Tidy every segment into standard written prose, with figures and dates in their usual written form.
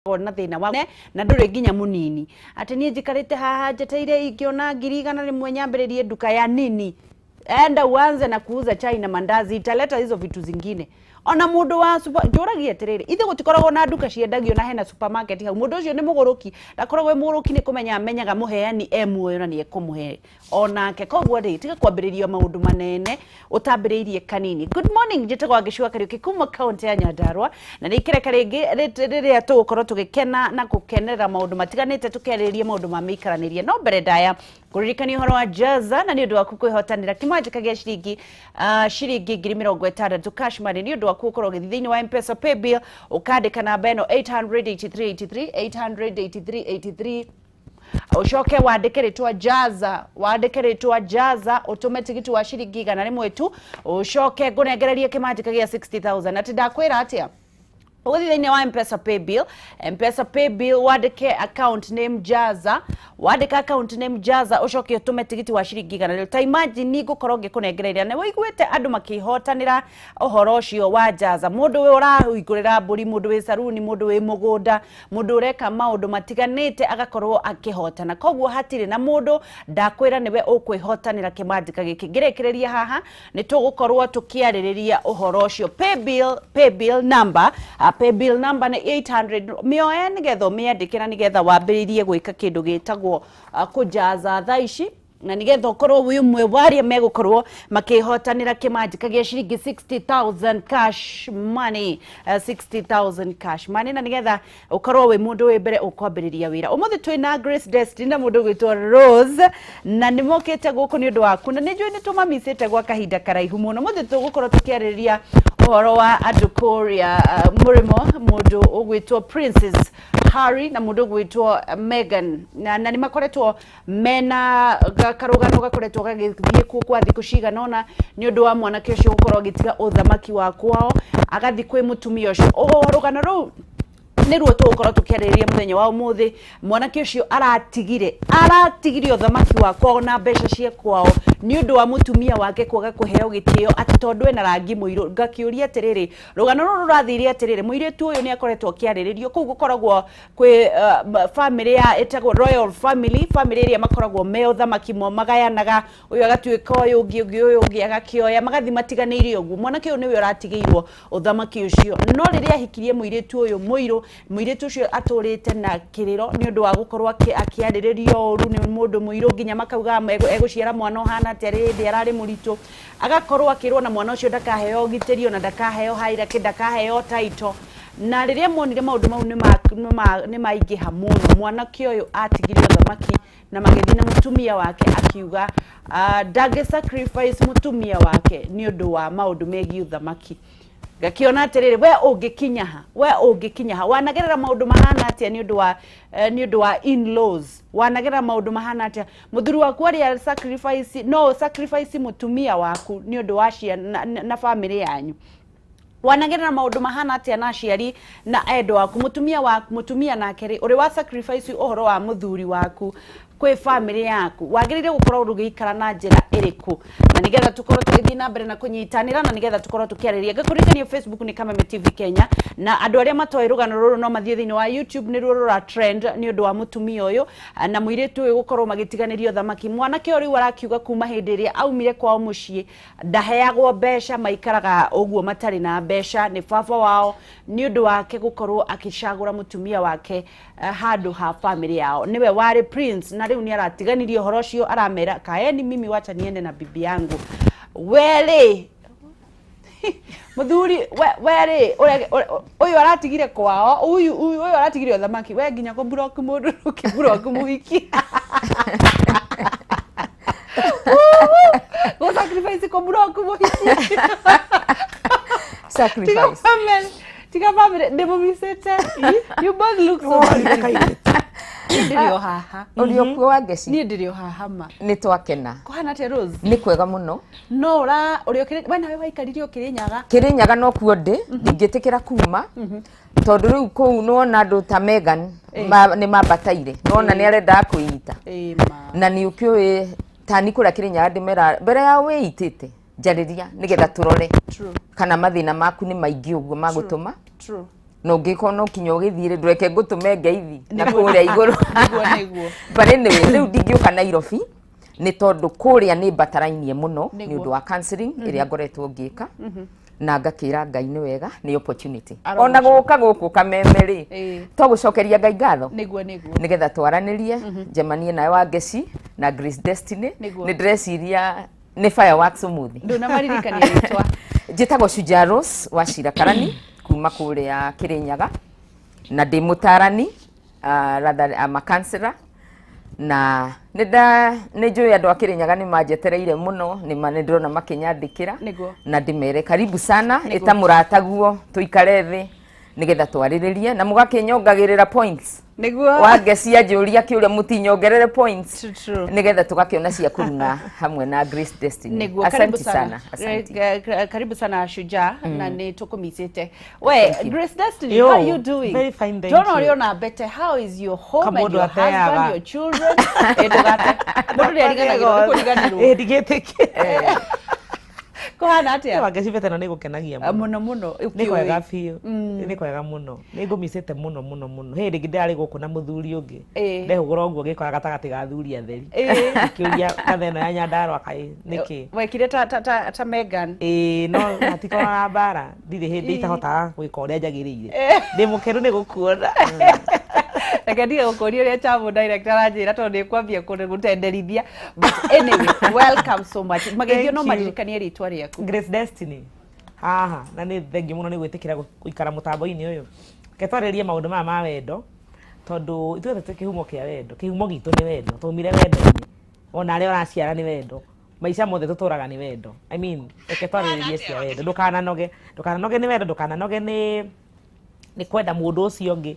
na thina wa na ndure nginya munini ati nie njikarite haha njeteire ingiona ngirigana rimwe nyambiririe duka ya nini enda uanze na kuuza chai na mandazi italeta hizo vitu zingine ona mundu wa njuragia atiriri ithe gutikoragwo na duka ciendagio na hena supermarket ha mundu ucio ni muguruki ndakoragwo muguruki ni kumenya amenyaga muheani emwe na ni ekumuhe onake kogwo ri tiga kwambiriria maundu manene utambiriirie kanini. Good morning njitagwa ngicua Kariuki kuma county ya Nyandarua na nikireka ringi riria tugukorwo tugikena na gukenera maundu matiganite tukeririe maundu ma mikaranirie no mbere ndaya kuririkania horo wa jaza na ni undu waku kwihotanira kimanja gia shiringi shiringi 60 cash money ni undu waku ukorwo githithini wa M-Pesa pay bill ukandika namba eno 883 ushoke wandike ritwa jaza utume tigiti wa shiringi 100 tu ushoke ngunegererie kimanja gia 60,000 ati ndakwira atia uthithini wa M-Pesa pay bill wandike account name jaza ushoke utume tigiti wa shiringi 100 ta imagine ni gukorwo ngikunegereria na wiguite andu makihotanira uhoro ucio wa jaza mundu we urahingurira mburi mundu we saruni mundu we mugunda mundu ureka maundu matiganite agakorwo akihotana kogwo hatire na mundu ndakwira niwe ukwihotanira kimandika giki ngirekereria haha ni tugukorwo tukiaririria uhoro ucio pay bill number ni 800 mioya nigetho miandikira nigetha wambiririe gwika kindu gitagwo kujaza thaici na nigetha ukorwo wi umwe waria megukorwo makihotanira kimanja gia shiringi 60,000 cash money 60,000 cash money na nigetha ukorwo wi mundu wi mbere ukwambiriria wira umuthi twina Grace Destiny na mundu gwitwa Rose na nimokete guku ni undu waku na ninjui ni tumamisite gwa kahinda karaihu muno umuthi tugukorwo tukiaririria uhoro wa andu kuria murimo mundu ugwitwa Princess Harry na mundu gwitwo Megan na nimakoretwo mena karugano gakoretwo gagithie kwa thiku ciganona ni undu wa mwanake ucio gukorwo gitiga uthamaki wa kwao agathi kwi mutumia ucio rugano ru niruo tugukorwo tukiaririria muthenya wa umuthi mwanake ucio aratigire uthamaki wa kwao na mbeca cia kwao ni undu wa mutumia wake kwaga kuheo gitio ati tondu ena rangi muiru ngakiuria atiriri rugano ruru rathiri atiriri muiretu uyu ni akoretwo kiariririo kuu gukoragwo kwi family ya etagwo royal family iria makoragwo me uthamaki mo magayanaga uyu agatuika uyu ungi agakioya magathi matiganiire uguo mwanake uyu niwe uratigeirwo uthamaki ucio no riria hikirie muiretu uyu muiretu ucio aturite na kiriro ni undu wa gukorwo akiariririo uru ni mundu muiru nginya makauga eguciara mwana hana terede arari murito agakorwo akirwo na mwana ucio ndakaheo giterio na ndakaheo haira kidakaheo title na riria monire maundu mau ni maingi hamuno mwanake uyu atigirio thamaki na magithi na mutumia wake akiuga ndage sacrifice mutumia wake ni undu wa maundu megi uthamaki gakiona atiriri we ungikinya ha wanagerera maundu mahana atia ni undu wa in-laws wanagerera maundu mahana atia muthuri waku ari sacrifice mutumia waku ni undu wa cia na family yanyu wanagerera maundu mahana atia na ciari na endo waku mutumia nake uri wa sacrifice uhoro wa muthuri waku kwe family yaku wagirire gukorwo rugiikara na njira iriku na nigetha tukorwo tugithii na mbere na kunyitanira na nigetha tukorwo tukiaririria gakurikania Facebook ni Kameme TV Kenya na andu aria matoi rugano ruru no mathie thini wa YouTube ni rura trend ni undu wa mutumia uyu na muiretu uyu gukorwo magitiganirio thamaki mwanake uri warakiuga kuma hindi iria aumire kwao mucii ndaheagwo mbeca maikaraga uguo matari na mbeca ni baba wao ni undu wake gukorwo akicagura mutumia wake handu ha family yao niwe wari Prince na riu ni aratiganirio horo cio aramera kaeni mimi wacha niende na bibi yangu wele muthuri wele uyu aratigire kwao uyu aratigire thamaki we nginya ko block mundu ukiblock muhiki go sacrifice ko block muhiki sacrifice tika family demo misete you both look so like ndirio haha uliokuwa wageci ni ndirio haha ma ni twakena kuhana te Rose ni kwega muno no ra uliokire bana we waikaririo kirinyaga no kuo ndi ngitikira kuma tondu riu ku nona andu ta Megan ni mabataire nona ni arenda kuita na ni ukiwe tani kura kirinyaga ndimera mbere ya we itite njariria nigetha turore kana mathina maku ni maingi uguo magutuma no ngiko no kinyo githire ndureke ngutume ngeithi na kuria iguru niguo but anyway riu ndingioka Nairobi ni tondu kuria ni batarainie muno ni undu wa counseling iria ngoretwo ngika na ngakira Ngai ni wega ni opportunity ona guka guku Kameme ri to gucokeria Ngai ngatho niguo nigetha twaranirie njemanie nawe wa Ngeci na Grace Destiny ni dressiria ni fireworks umuthi nduna maririkania ritwa njitagwo Shujaa wa Shira Karani kuma kuria Kirinyaga na ndi mutarani rather am a counselor na nä njå andå a Kirinyaga nä manjetereire må no nä ndärona makinyandä na ndimere karibu sana ä ta må rataguo tå ikare thä nä getha twarä rä rie na må gakä nyongagä rä ra points wangecia njå ria kä å rä a må tinyongerere points nä getha tå gakä ona cia kå runga hamwe na Grace Destiny. Asante sana. Karibu sana Shujaa na nä tå kå micä we Grace Destiny, how are you doing? Very fine, thank you. you. Na better, how is your home and your husband, your children? Mundu nä ariganagä kå riganä ndigä kuhana atia wangecibete na nä gå kenagia muno nä kwega biå nä kwega må no nä ngå micä muno hä rä ngä ndärä gå kå na må thuri å ngä ndehå gå ra å guo gä kora gatagatä ga thuri atheri kä ria gatheno ya Nyandarua kaä nä kä wekire ta Megan no hatikorwo na mbara ndirä hä ndä itahotaga gwä ka å rä a njagä rä ire ndä må keru nä gå kuona reke ndige gå kå ria å rä a Chamu director aranjä ra tondå nä kwambia gå tenderithia but anyway welcome so much mageithio no maririkanie rĩtwa rĩaku Grace Destiny haha na nä thengi må no nä gwä tä kä ra gå ikara må tambo-inä å yå ke twarä rie maå ndå maya ma wendo tondå ithuothe tä kä humo kä a wendo kä humo gitå nä wendo twaumire wendo-inä ona arä a oraciara nä wendo maica mothe tå tå raga nä wendo I mean reke twarä rä rie cia wendo ndå kananoge nä wendo ndå kananoge nä kwenda må ndå å cio å ngä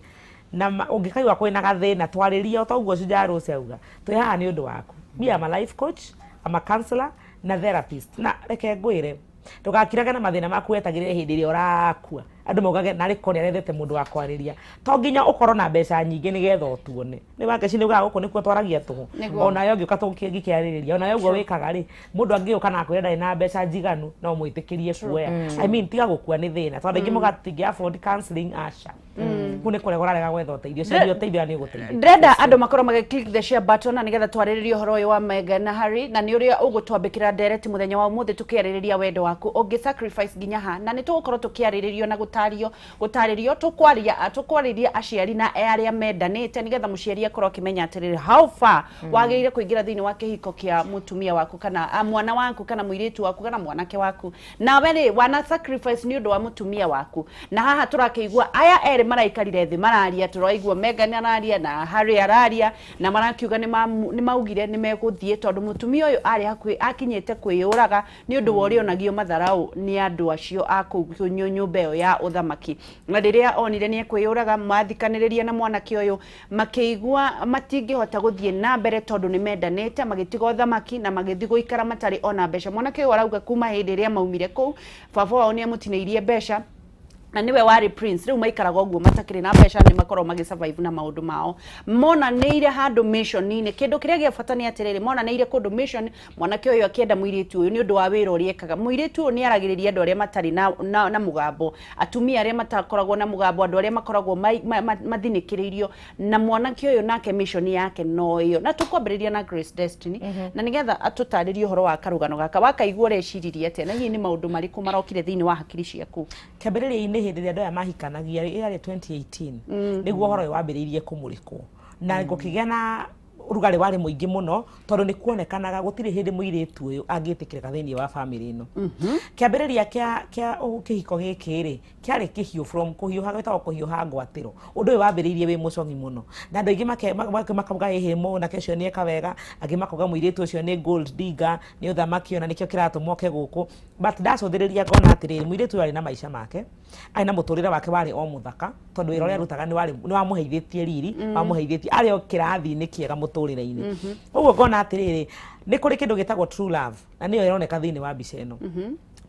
na ungikaigua kwina gathina twariria o toguo Shujaa auga twi haha ni undu waku be am a life coach am a counselor na therapist na reke ngwire ndugakiraga na mathina maku wetagirire hindi ria urakua andu maugage na riko ni arethete mundu wa kwariria to nginya ukorwo na mbeca nyingi ni getha utuone ni Ngeci ni ugaga guku nikuo twaragia tuhu ona yo ngiuka tungikiaririria ona yo guo wikaga ri mundu angiuka na kwenda na mbeca njiganu no mwitikirie kuoya I mean tiga gukua ni thina tondu ingi mugatingi afford counseling asha kune kore gorarega gwetha uteithio cio uteithio ni guteithia ndrenda andu makorwo mage click the share button na nigetha twariririe horo uyu wa Megan na Harry na ni uria ugutwambikira direct muthenya wa umuthi tukiaririria wendo waku ungi sacrifice nginya ha na ni tugukorwo tukiariririo na gutaririo tukwariria aciari na aria mendanite nigetha muciari akorwo akimenya atiriri how far wagirire kuingira thiini wa kihiko kia mutumia waku kana mwana waku kana muiritu waku kana mwanake waku na wele wana sacrifice ni undu wa mutumia waku na haha turakeigua aya eri maraikarire thi mararia turaigua Megan araria na Harry araria na marakiuga ni maugire ni meguthie tondu mutumia uyu ari hakwi akinyite kwiyuraga ni undu wori onagio matharau ni andu acio aku nyumba iyo ya uthamaki na riria onire ni kwiyuraga mathikaniriria na mwanake uyu makeigua matingihota guthie na mbere tondu ni mendanite magitiga uthamaki na magithi guikara matari ona mbeca mwanake uyu arauga kuma hindi ria maumire ku baba wao ni amutineirie mbeca na niwe wari prince riu maikaraga uguo matakire na mbeca ni makorwo magi survive na maundu mao mona neire handu mission nini kindu kiria gia bata ni atiriri mona neire kundu mission mwanake uyu akienda muiritu uyu ni undu wa wira uria ekaga muiritu uyu ni aragiriria andu aria matari na mugambo atumia aria matakoragwo na mugambo andu aria makoragwo mathinikiririo na mwanake uyu nake mission yake no iyo na tukwambiriria na Grace Destiny na nigetha atutaririe horo wa karugano gaka wakaigua reciririe ate na hii ni maundu mariku marokire thiini wa hakiri ciaku kambiriria hindi ria andu aya mahikanagia iri 2018 niguo horo wambiriirie kumurikwo na gukigia na urugari wari muingi muno tondu ni kuonekanaga gutiri hindi muiritu uyu angitikirika thiini wa family ino kiambiriria kia kihiko giki ri kiari kihio from kuhiuha gwetagwo kuhiuha ngwatiro undu uyu wambiriirie wi mucongi muno na andu aingi makauga hihimo na kecio ni eka wega angi makauga muiritu ucio ni gold digger ni uthamaki ona nikio kiratumwoke guku but ndacothiriria ngona atiriri muiritu ari na maisha make ai na muturire wake wari o muthaka tondu wira uria arutaga ni wamuheithitie riri wamuheithitie ari o kirathi-ini kiega muturire-ini uguo ngona atiriri ni kuri kindu gitagwo true love na niyo ironeka thiini wa mbica ino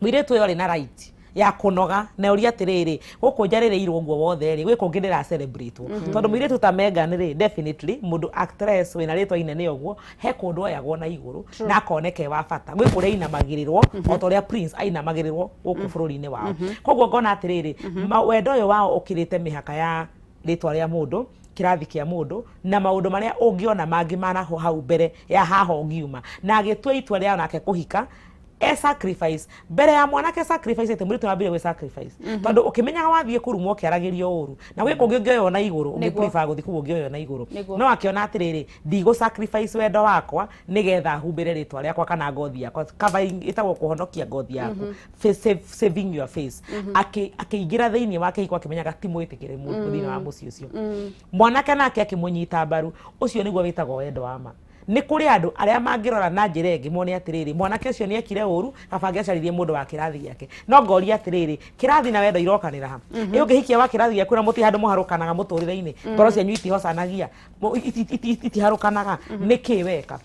muiritu uyu ari na right ya kunoga na uria atiriri guku njarireirwo guo wothe ri gwi kungi ndira celebrate tondu mwiritu ta Megan ri definitely mundu actress wina ritwa inene uguo he kundu oyagwo na iguru na akoneke wa bata gwi kuria inamagirirwo o toria Prince ainamagirirwo guku bururi-ini wao koguo ngona atiriri wendo uyu wao ukirite mihaka ya ritwa ria mundu kirathi kia mundu na maundu maria ungiona mangi manaho hau mbere ya haho ngiuma na agitua itua ria nake kuhika sacrifice mbere ya mwanake sacrifice ete muri tunabire we sacrifice tondu ukimenya wathie kurumwo kiaragirio uru na we kungi ngioyo na iguru ungi prefer guthi kuo ngioyo na iguru no akiona atiriri ndigo sacrifice wendo wakwa nigetha humbire ritwa riakwa kana ngothi yakwa covering itagwo kuhonokia ngothi yaku saving your face akiingira thiini wake iko akimenyaga timwitikire mundu thiini wa muci ucio mwanake nake akimunyita mbaru ucio niguo witagwo wendo wa ma ni kuri andu aria mangirora na njire ngi mone atiriri mwanake ucio ni ekire uru kabange acaririe mundu wa kirathi giake no ngori atiriri kirathi na wendo irokanira ha ungihikia wa kirathi giaku na muti handu muharukanaga muturire-ini ngoro cianyu itihocanagia itiharukanaga niki weka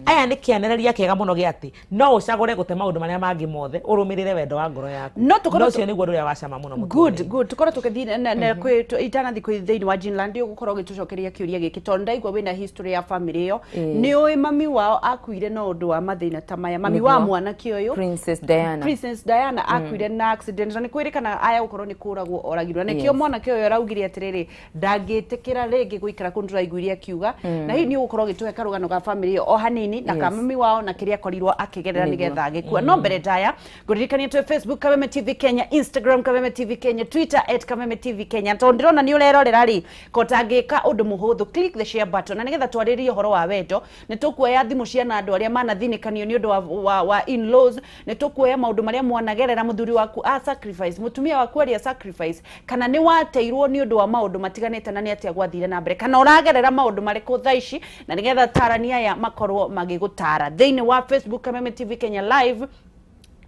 aya ni kianereria kiega muno giati no ucagure gute maundu maria mangi mothe urumirire wendo wa ngoro yaku no cio niguo nduria wacama muno good tukoro tukithi na kwi itanathi kwi thiini wa Greenland ugukorwo gitucokeria kiuria giki tondu ndaigua wina history ya family iyo ni oi mami wao akuire no undu wa mathina ta maya mami wa mwana kioyo Princess Diana akuire na accident ni kwirikana aya gukorwo ni kuragwo oragirwa na kio mwana kioyo raugire atiriri ndangitikira ringi guikara kundu raiguiria kiuga na hii ni ugukorwo gituhe karugano ga family o hanini na kamami wao na kiria korirwo akigerera nigetha agikua no mbere daya guririkania tu Facebook Kameme TV Kenya, Instagram Kameme TV Kenya, Twitter @Kameme TV Kenya. To ndirona ni urerorera ri kotangika undu muhuthu click the share button na nigetha twaririe horo wa wendo ni tukuoya thimu cia na andu aria manathinekanio ni undu wa in-laws ni tukuoya maundu maria mwanagerera muthuri waku a sacrifice mutumia waku aria sacrifice kana ni wateirwo ni undu wa maundu matiganite na ni atia gwathire na mbere kana uragerera maundu mariku thaici na nigetha tarania ya makorwo magigutara thiini wa Facebook Kameme TV Kenya live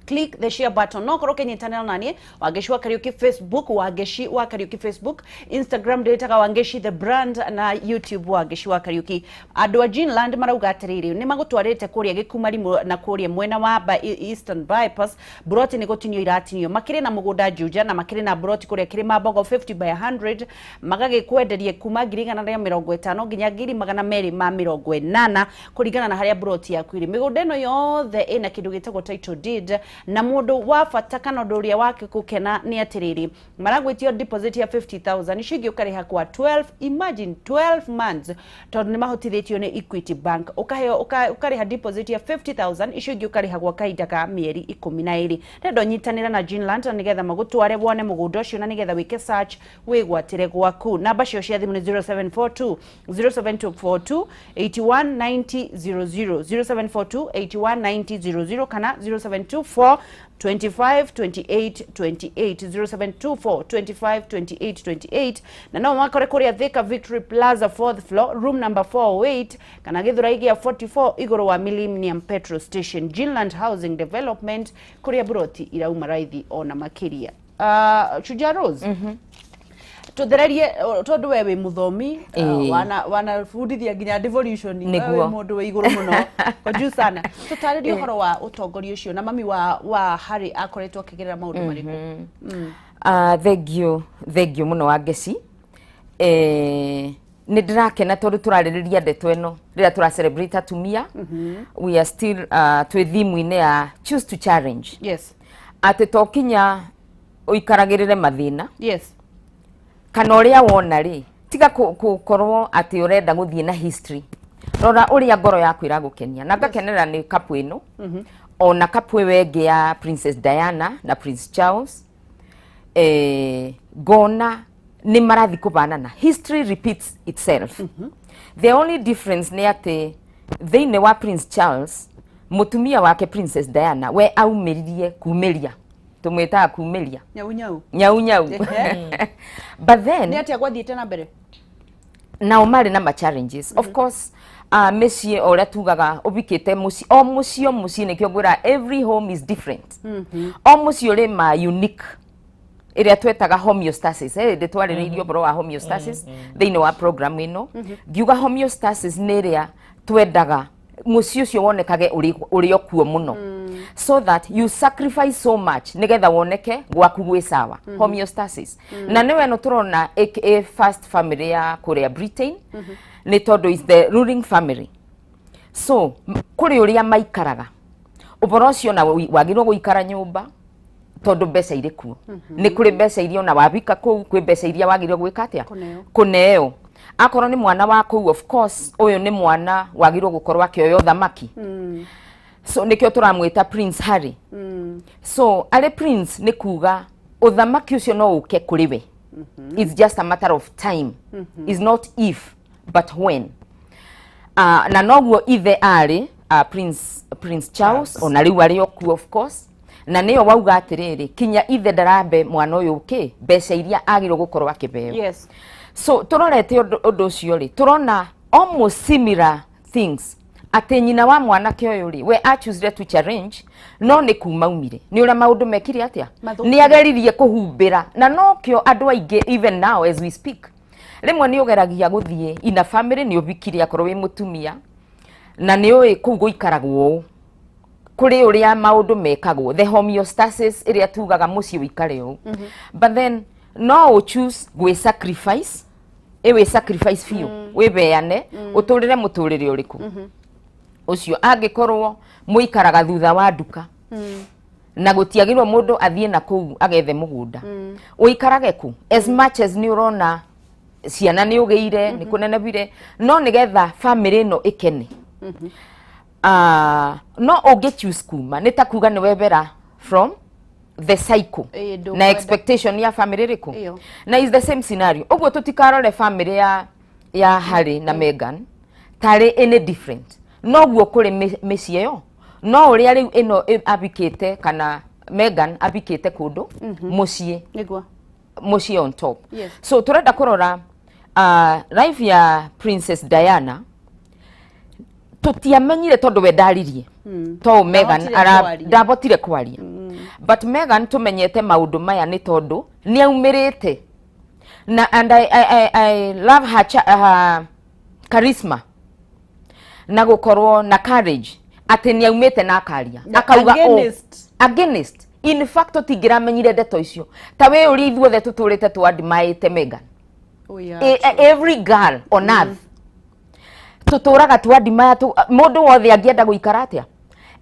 click the share button no koroke nyitana nani wageshi wa karaoke Facebook wageshi wa karaoke Facebook Instagram data wangeshi the brand na YouTube wageshi wa karaoke andu wa Greenland marauga atiriri ni magutwarite kuria gikumari na kuria mwena wa Eastern Bypass broti ni gutinio iratinio makire na mugunda Shujaa na makire na broti kuria kiri mabogo 50 by 100 magagikwenderie kuma 150 nginya 280 kuringana na haria broti yaku iri migunda ino yothe ina kindu gitagwo title deed na mundu wa bata kana nduria wake kukena ni atiriri maragwitio deposit ya 50,000 icigi ukariha kwa 12 imagine 12 months tondu ni mahotithitio ni Equity Bank ukariha deposit ya 50,000 icigi ukariha kwa kaida ka mieri 12 rendo nyitanira na Greenland na nigetha magutware wone mugunda ucio na nigetha wike search wigwatire gwaku namba cio cia thimu ni 0742 0742 819000 0742 819000 kana 0724 25 28 28 0724 25 28 28 na no makore kuria Thika Victory Plaza 4th floor room number 408 kana githuraigia 44 igoro wa Millennium Petrol Station Greenland Housing Development kuria broti irauma raithi ona makiria Shujaa Rose tuthererie tondu wewe muthomi wanafundithia nginya devolution wewe mundu we iguru muno koju sana tutaririe horo wa utongoria ucio na mami wa Harry akoretwo akigerera maundu mariku thank you muno wangeci ni ndirakena tondu turaririria ndeto eno rira tura celebrate atumia we are still twi thimu-ini ya choose to challenge ati tokinya uikaragirire mathina kana uria wona ri tiga kukorwo ati urenda guthie na history rora uria ngoro yaku iragukenia na ngakenera ni kapu ino ona kapu wengi ya Princess Diana na Prince Charles gona ni marathi kubanana history repeats itself the only difference ni ati thiini wa Prince Charles mutumia wake Princess Diana we aumiririe kumiria tumwita kumiria nyau but then ni atia gwathiite na mbere now mari na ma challenges of course meci ora tugaga ubikite muci o muci ni kyo gwira every home is different o muci uri ma unique iria twetaga homeostasis de twariririo bro wa homeostasis thiini wa program ino ngiuga homeostasis ni iria twendaga muci ucio wonekage uri okuo muno so that you sacrifice so much nigetha woneke gwaku gwi sawa homeostasis na niwe no turona a first family ya kuria Britain ni tondu is the ruling family so kuri uria maikaraga uboro ucio na wagirwo guikara nyumba tondu mbeca iri kuo ni kuri mbeca iria ona wabika kuu kwi mbeca iria wagirwo gwika atia kuneo akorwo ni mwana wa kuu of course uyu ni mwana wagirwo gukorwa kioyo thamaki so nikio turamwita Prince Harry so ale prince ni kuga uthamaki ucio no uke kuri we it's just a matter of time is not if but when na noguo ithe ari Prince Charles ona riu ari oku of course na niyo wauga atiriri kinya ithe ndarambe mwana uyu uki mbeca iria agirwo gukorwa akibeo yes so turorete undu ucio ri turona almost similar things ate nyina wa mwana kioyo ri we choose to challenge no ni kumaumire ni ura maundu mekiri atia ni ageririe kuhumbira na no kio andu ainge even now as we speak rimwe ni ugeragia guthie ina family ni ubikiri akorwo wi mutumia na ni oi kuu guikaragwo kuri uria maundu mekagwo the homeostasis iria tugaga muci wikare u but then no choose gwe sacrifice ewe sacrifice fio we beane uturire muturire uriku ucio angikorwo muikaraga thutha wa nduka na gutiagirwo mundu athie na kuu agethe mugunda uikarage ku as much as ni urona ciana ni ugeire ni kunenebire no nigetha family no ikene no oge choose kuma nita kuga ni webera from the cycle na expectation ya family riku na is the same scenario ogwo tutikarore family ya Harry na Meghan tare any different no gwo kuri micie yo no uri riu ino abikite kana Meghan abikite kundu mucie nigwa mucie on top so turenda kurora life ya Princess Diana tutiamenyire tondu we ndaririe to Meghan ndabotire kwaria but Meghan tumenyete maundu maya ni tondu ni aumirite na and I love her charisma na gukorwo na courage ati ni aumite na akaria akauga against in fact tingiramenyire ndeto icio ta we uri ithuothe tuturite twadmaite Meghan every girl on earth tuturaga twadimaya mundu wothe angienda guikara atia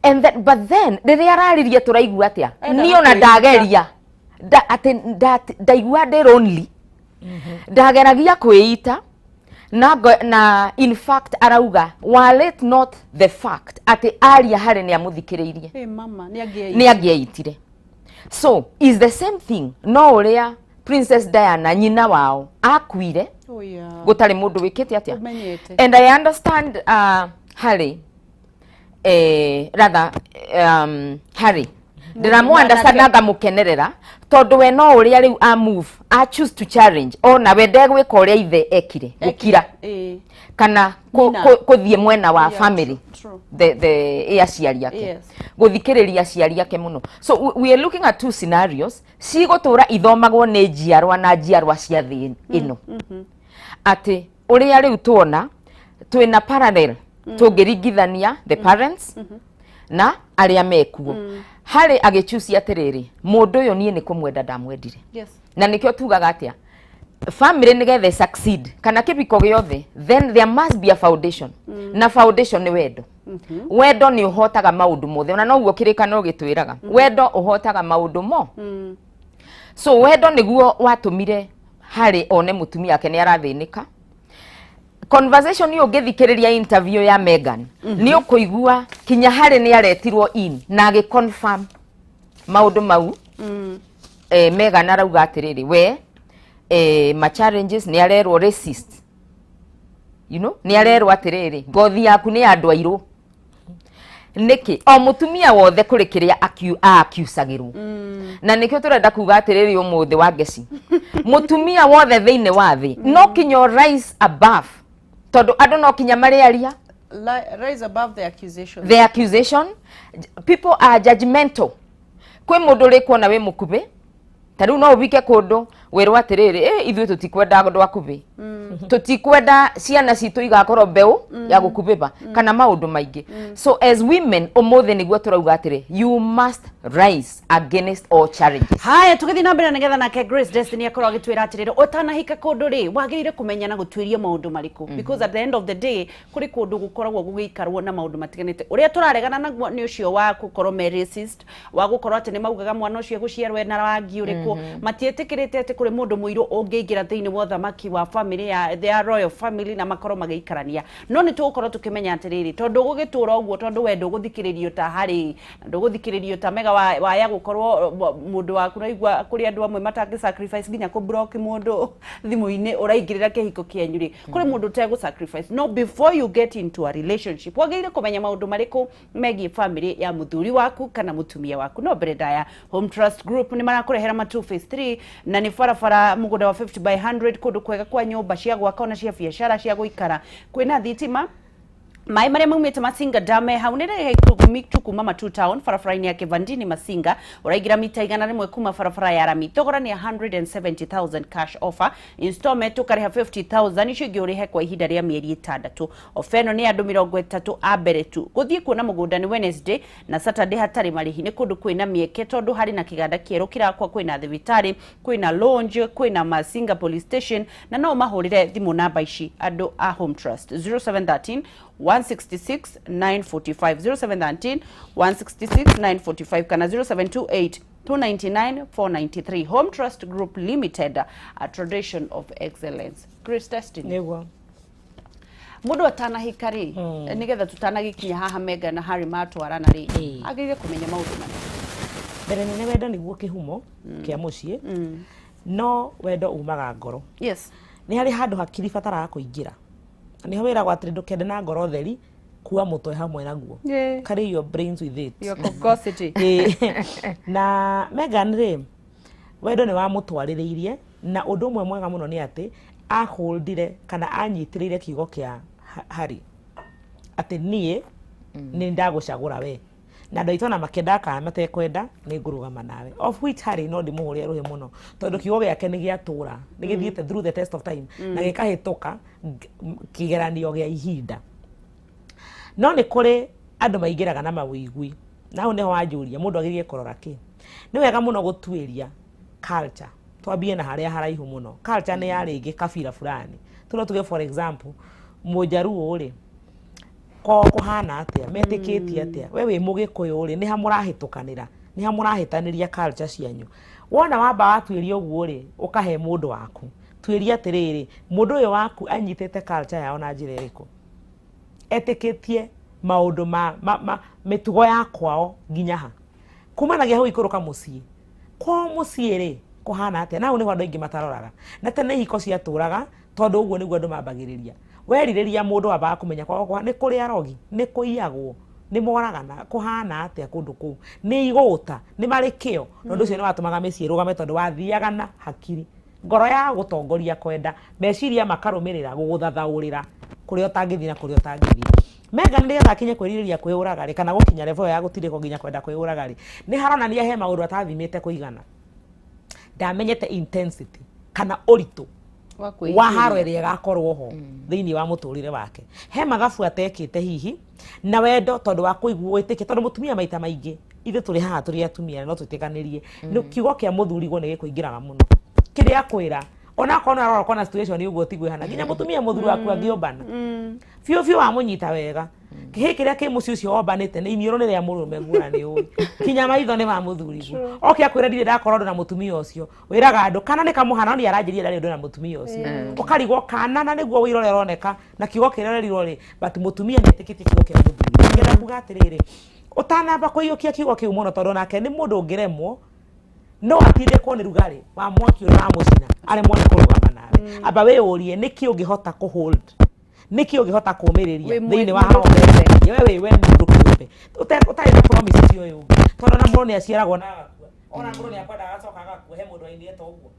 and then but then riria araririe turaigua atia ni ona ndageria ati ndaigua ndi lonely ndageragia kwiita na in fact arauga while it not the fact ati aria Harry ni amuthikiriirie mama ni angiaitire so is the same thing no uria Princess Diana nyina wao akuire gutari mundu wikite atia and I understand Harry rather Harry ndiramu understand naga mukenerera tondu we no uria riu a move a choose to challenge ona we ndegwika uria ithe ekire gukira kana kuthie mwena wa family the aciari yake guthikiriria aciari yake muno so we are looking at two scenarios cigotura ithomagwo ni njiarwa na njiarwa cia thi ino ati uria riu tuona twina parallel tungiringithania the parents na aria mekuo Harry agichusi atiriri mundu uyu nie ni kumwenda ndamwendire na nikio tugaga atia family nigethe succeed kana kibiko giothe then there must be a foundation na foundation ni wendo wendo ni uhotaga maundu mothe ona noguo kirikano gitwiraga wendo uhotaga maundu mo so wendo niguo watumire Harry one mutumia yake ni arathinika conversation yo ngithikiriria interview ya Meghan ni ukuigua kinya Harry ni aretirwo in na agi confirm maundu mau Meghan arauga atiriri we ma challenges ni arerwo racist you know ni arerwo atiriri ngothi yaku ni andu airu niki o mutumia wothe kuri kiria akiusagirwo na nikio turenda kuga atiriri umuthi wa ngeci mutumia wothe thiine wa thi no kinyo rise above tondu andu no kinya mariaria rise above the accusation people are judgmental kwi mundu ri kuona we mukube tariu no ubike kundu werwa atiriri ithuĩ tũtikwenda andũ akubi tũtikwenda ciana citũ igakorwo mbeũ ya gũkubiba kana maũndũ maingĩ. So as women ũmũthĩ nĩguo tũrauga atĩrĩ, you must rise against all challenges. Haya tũgĩthiĩ na mbere nĩgetha nake Grace Destiny akorwo agĩtwĩra atĩrĩrĩ, ũtanahika kũndũ rĩ wagĩrĩire kũmenya na gũtuĩria maũndũ marĩkũ, because at the end of the day kũrĩ kũndũ gũkoragwo gũgĩikarwo na maũndũ matiganĩte. Ũrĩa tũraregana naguo nĩ ũcio wa gũkorwo racist, wa gũkorwo atĩ nĩ maugaga mwana ũcio gũciarwo na rangi ũrĩkũ, matiĩtĩkĩrĩte atĩ kũrĩ mũndũ mũirũ ũngĩingĩra thĩinĩ wa ũthamaki wa family ya the royal family na makorwo magĩikarania. No nĩ tũgũkorwo tũkĩmenya atĩrĩrĩ, tondũ gũgĩtũra ũguo, tondũ we ndũgũthikĩrĩrio ta harĩ, ndũgũthikĩrĩrio ta mega wa ya gũkorwo mũndũ waku raigua kũrĩ andũ amwe matangĩ sacrifice nginya kũ block mũndũ thimũ-inĩ ũraingĩrĩra kĩhiko kĩanyu rĩ, kũrĩ mũndũ ũtegũ sacrifice. No, before you get into a relationship wagĩrĩire kũmenya maũndũ marĩkũ megiĩ family ya mũthuri waku kana mũtumia waku. No mbere ndaya, Home Trust Group nĩ marakũrehera ma 2 phase 3 na nĩ barabara mũgũnda wa 50 by 100, kũndũ kwega kwa nyũmba cia gwaka na cia biacara cia gũikara, kwĩna thitima, mai maria maumite Masinga Dame hau nĩ rĩhĩ kuma Matu Town barabara-inĩ ya Kivandini Masinga, ũraingĩra mita 100 kuma barabara ya Rami, thogora nĩ 170,000 cash offer, installment ũkarĩha 50,000 icio ingĩ ũrĩhe kwa ihinda rĩa mĩeri 6. Ofa ĩno nĩ andũ 30 a mbere tu. Gũthiĩ kuona mũgũnda nĩ Wednesday na Saturday hatarĩ marĩhi, nĩ kũndũ kwĩna mĩeke tondũ harĩ na kĩganda kĩerũ kĩrakwa, kwĩna thibitarĩ, kwĩna lounge, kwĩna Masinga police station, na no mahũrĩre thimũ namba ici andũ a Home Trust 0713 166 945 0713 166 945 kana 0728 299 493. Home Trust Group Limited, a tradition of excellence. Grace Destiny. Nĩguo. Mũndũ atanahika rĩ, nĩgetha tutanagikinya haha Mega na Harry matwarana rĩ, agĩrĩire kũmenya maũndũ mana. Mbere nene wendo nĩguo kĩhumo kĩa mũciĩ, no wendo umaga ngoro. Yes. Nĩ harĩ handũ hakiri bataraga kũingĩra. Niho wĩragwo atĩ ndũkende na ngoro theri kuwa mũtwe hamwe naguo. Carry your brains with it. Your curiosity. Na Megan rĩ, wendo nĩ wamũtwarĩrĩirie na ũndũ ũmwe mwega mũno nĩ atĩ aholdire kana anyitĩrĩire kiugo kĩa Harry atĩ niĩ nĩ ndagũcagũra we na andũ aitũ na makenda kana matekwenda nĩ ngũrũgama nawe, of which Harry no ndĩmũhũrĩre rũhĩ mũno tondũ kiugo gĩake nĩ gĩatũra, nĩ gĩthiĩte through the test of time na gĩkahĩtũka kĩgeranio gĩa ihinda. No nĩ kũrĩ andũ maingĩraga na mawĩigui, na hau nĩho wanjũria mũndũ agĩrĩire kũrora kĩ. Nĩ wega mũno gũtuĩria culture, twambie na harĩa haraihu mũno. Culture nĩ ya rĩngĩ kabira fulani, tuno tuge for example Mũjaruo rĩ kũhana atĩa, metĩkĩtie atĩa, we wĩ Mũgĩkũyũ rĩ, nĩ ha mũrahĩtũkanĩra, nĩ ha mũrahĩtanĩria culture cianyu. Wona wamba watuĩria ũguo rĩ, ũkahe mũndũ waku, tuĩria atĩrĩrĩ, mũndũ ũyũ waku anyitĩte culture yao na njĩra ĩrĩkũ, etĩkĩtie maũndũ mĩtugo ya kwao nginya ha, kumanagia hau ikũrũka mũciĩ, kwa mũciĩ rĩ kũhana atĩa. Na hau nĩho andũ aingĩ mataroraga, na tene ihiko ciatũraga tondũ ũguo nĩguo andũ mambagĩrĩria. Werirĩria mũndũ wambaga kũmenya kwao nĩ kũrĩ arogi, nĩ kũiyagwo, nĩ moragana, kũhana atĩa kũndũ kũu, nĩ igũta, nĩ marĩ kĩo. Na ũndũ ũcio nĩ watũmaga mĩciĩ ĩrũgame tondũ wathiaga na hakiri, ngoro ya gũtongoria kwenda, meciria makarũmĩrĩra gũgũthathaũrĩra kũrĩa ũtangĩthiĩ na kũrĩa ũtangĩthiĩ. Megan nĩgetha akinye kwĩrirĩria kwĩyũraga rĩ, kana gũkinya level ya gũtirĩko nginya kwenda kwĩyũraga rĩ, nĩ haronania he maũndũ atathimĩte kũigana. Ndamenyete intensity kana ũritũ wa haro ĩrĩa ĩgakorwo ho thĩinĩ wa mũtũrĩre wake. He mathabu atekĩte hihi na wendo tondũ wa kũigua wĩtĩkia, tondũ mũtumia maita maingĩ ithe tũrĩ haha tũrĩ atumia no twĩtĩkanĩrie, nĩ kiugo kĩa mũthurigwo nĩ gĩkũingĩraga mũno. Kĩrĩa kwĩra ona korwo arora kona situation ũguo tigwĩhana, nginya mũtumia mũthuri waku angĩombana biũ wamũnyita wega, kĩhĩ kĩrĩa kĩ mũciĩ ũcio ombanĩte nĩ iniũrũ nĩ rĩa mũrũme guũra nĩ ũĩ, kinya maitho nĩ ma mũthurigwo. Oke akwĩra ndirĩ ndakorwo ũndũ na mũtumia ũcio, wĩraga andũ kana nĩ kamũhana nĩ aranjĩria ndarĩ ũndũ na mũtumia ũcio, ũkarigwo kana na nĩguo wĩra ũrĩa ũroneka na kiugo kĩrĩa ũrerirwo rĩ, but mũtumia nĩ etĩkĩtie kiugo kĩa mũthuri. Ngenda kuga atĩrĩrĩ, ũtanamba kũiyũkia kiugo kĩu mũno tondũ nake nĩ mũndũ ũngĩremwo no atindĩkwo nĩ rugarĩ wa mwaki ũrĩa wamũcina aremwo nĩ kũrũgama nawe. Amba wĩyũrie nĩkĩ ũngĩhota kũhold, nĩkĩ ũngĩhota kũũmĩrĩria thĩinĩ wa hao mbere, we mũndũ kĩũmbe ũtarĩ na promise cio ũyũ, tondũ na mũndũ nĩ aciaragwo na agakua, ona mũndũ nĩ akwendaga agacoka agakua, he mũndũ ainĩte ũguo.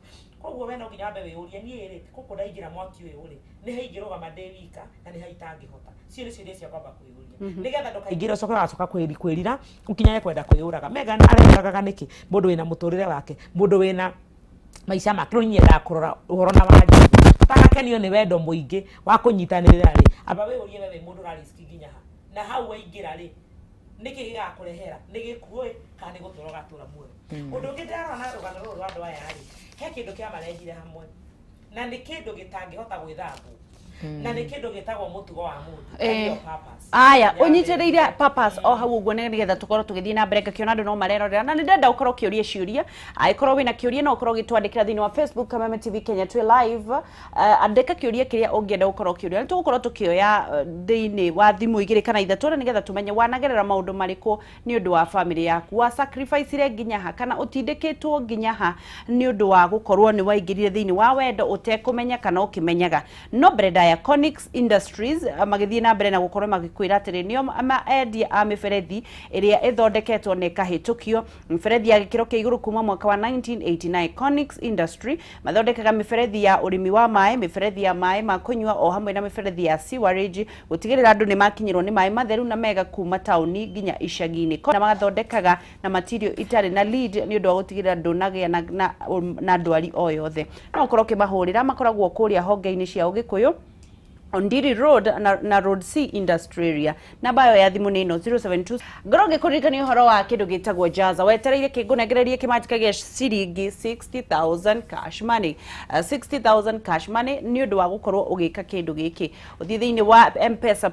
Koguo we no nginya wambe wĩyũrie, niĩ rĩ gũkũ ndaingĩra mwaki ũyũ rĩ, nĩ ha ingĩrũgama ndĩ wika na nĩ ha itangĩhota. Cio nĩ ciũria cia kwamba kwĩyũria nĩgetha ndũkaingĩre ũcoke ũgacoka kwĩrira ũkinyaga kwenda kwĩyũraga. Megan areyũragaga nĩkĩ? Mũndũ wĩna mũtũrĩre wake, mũndũ wĩna maica make no nyenda kurora uhoro na waji takakenio ni wendo muingi wa kunyitanirira ri aba we urie we mundu ra risk ginya ha na hau waingira ri niki gigakurehera nigikuwe kana nigutoro gatura muoyo undu ngindara na rugano ruru andu aya ri he kindu kia marehire hamwe na ni kindu gitangihota gwithambu na ni kindu gitagwo mutugo wa mundu aya unyitiriire purpose o hau uguo nigetha tukorwo tugithii na mbere ngakiona andu no marerorera na ndenda ukorwo kiuria ciuria aikorwo wina kiuria no ukorwo gitwandikira thini wa Facebook Kameme TV Kenya twi live andika kiuria kiria ungienda ukorwo kiuria ni tugukorwo tukioya thini wa thimu igiri kana ithatu na nigetha tumenye wanagerera maundu mariku ni undu wa family yaku wa sacrifice ire nginya ha kana utindikitwo nginya ha ni undu wa gukorwo ni waingirire thini wa wendo utekumenya kana ukimenyaga no brenda ya Connix Industries magithii na mbere na gukorwo magikwira atiri nio endia a miferethi iria ithondeketwo ne kahitukio miferethi ya gikiro kia iguru kuma mwaka wa 1989 Connix Industry mathondekaga miferethi ya urimi wa mai miferethi ya mai ma kunywa o hamwe na miferethi ya sewerage gutigirira andu ni makinyirwo ni mai matheru na mega kuma tauni nginya icagini na magathondekaga na material itari na lead ni undu wa gutigirira ndunagia na ndwari o yothe no ukorwo kimahurira makoragwo kuria honge-ini cia Ugikuyu Ondiri Road na Road C Industry Area na bayo ya thimu nino 072 Goroge kurikani uhoro wa kindu gitagwo Jaza wetereire kingunegererie kimatika gia ciringi 60,000 cash money 60,000 cash money ni undu wa gukorwo ugika kindu giki uthi thiini wa M-Pesa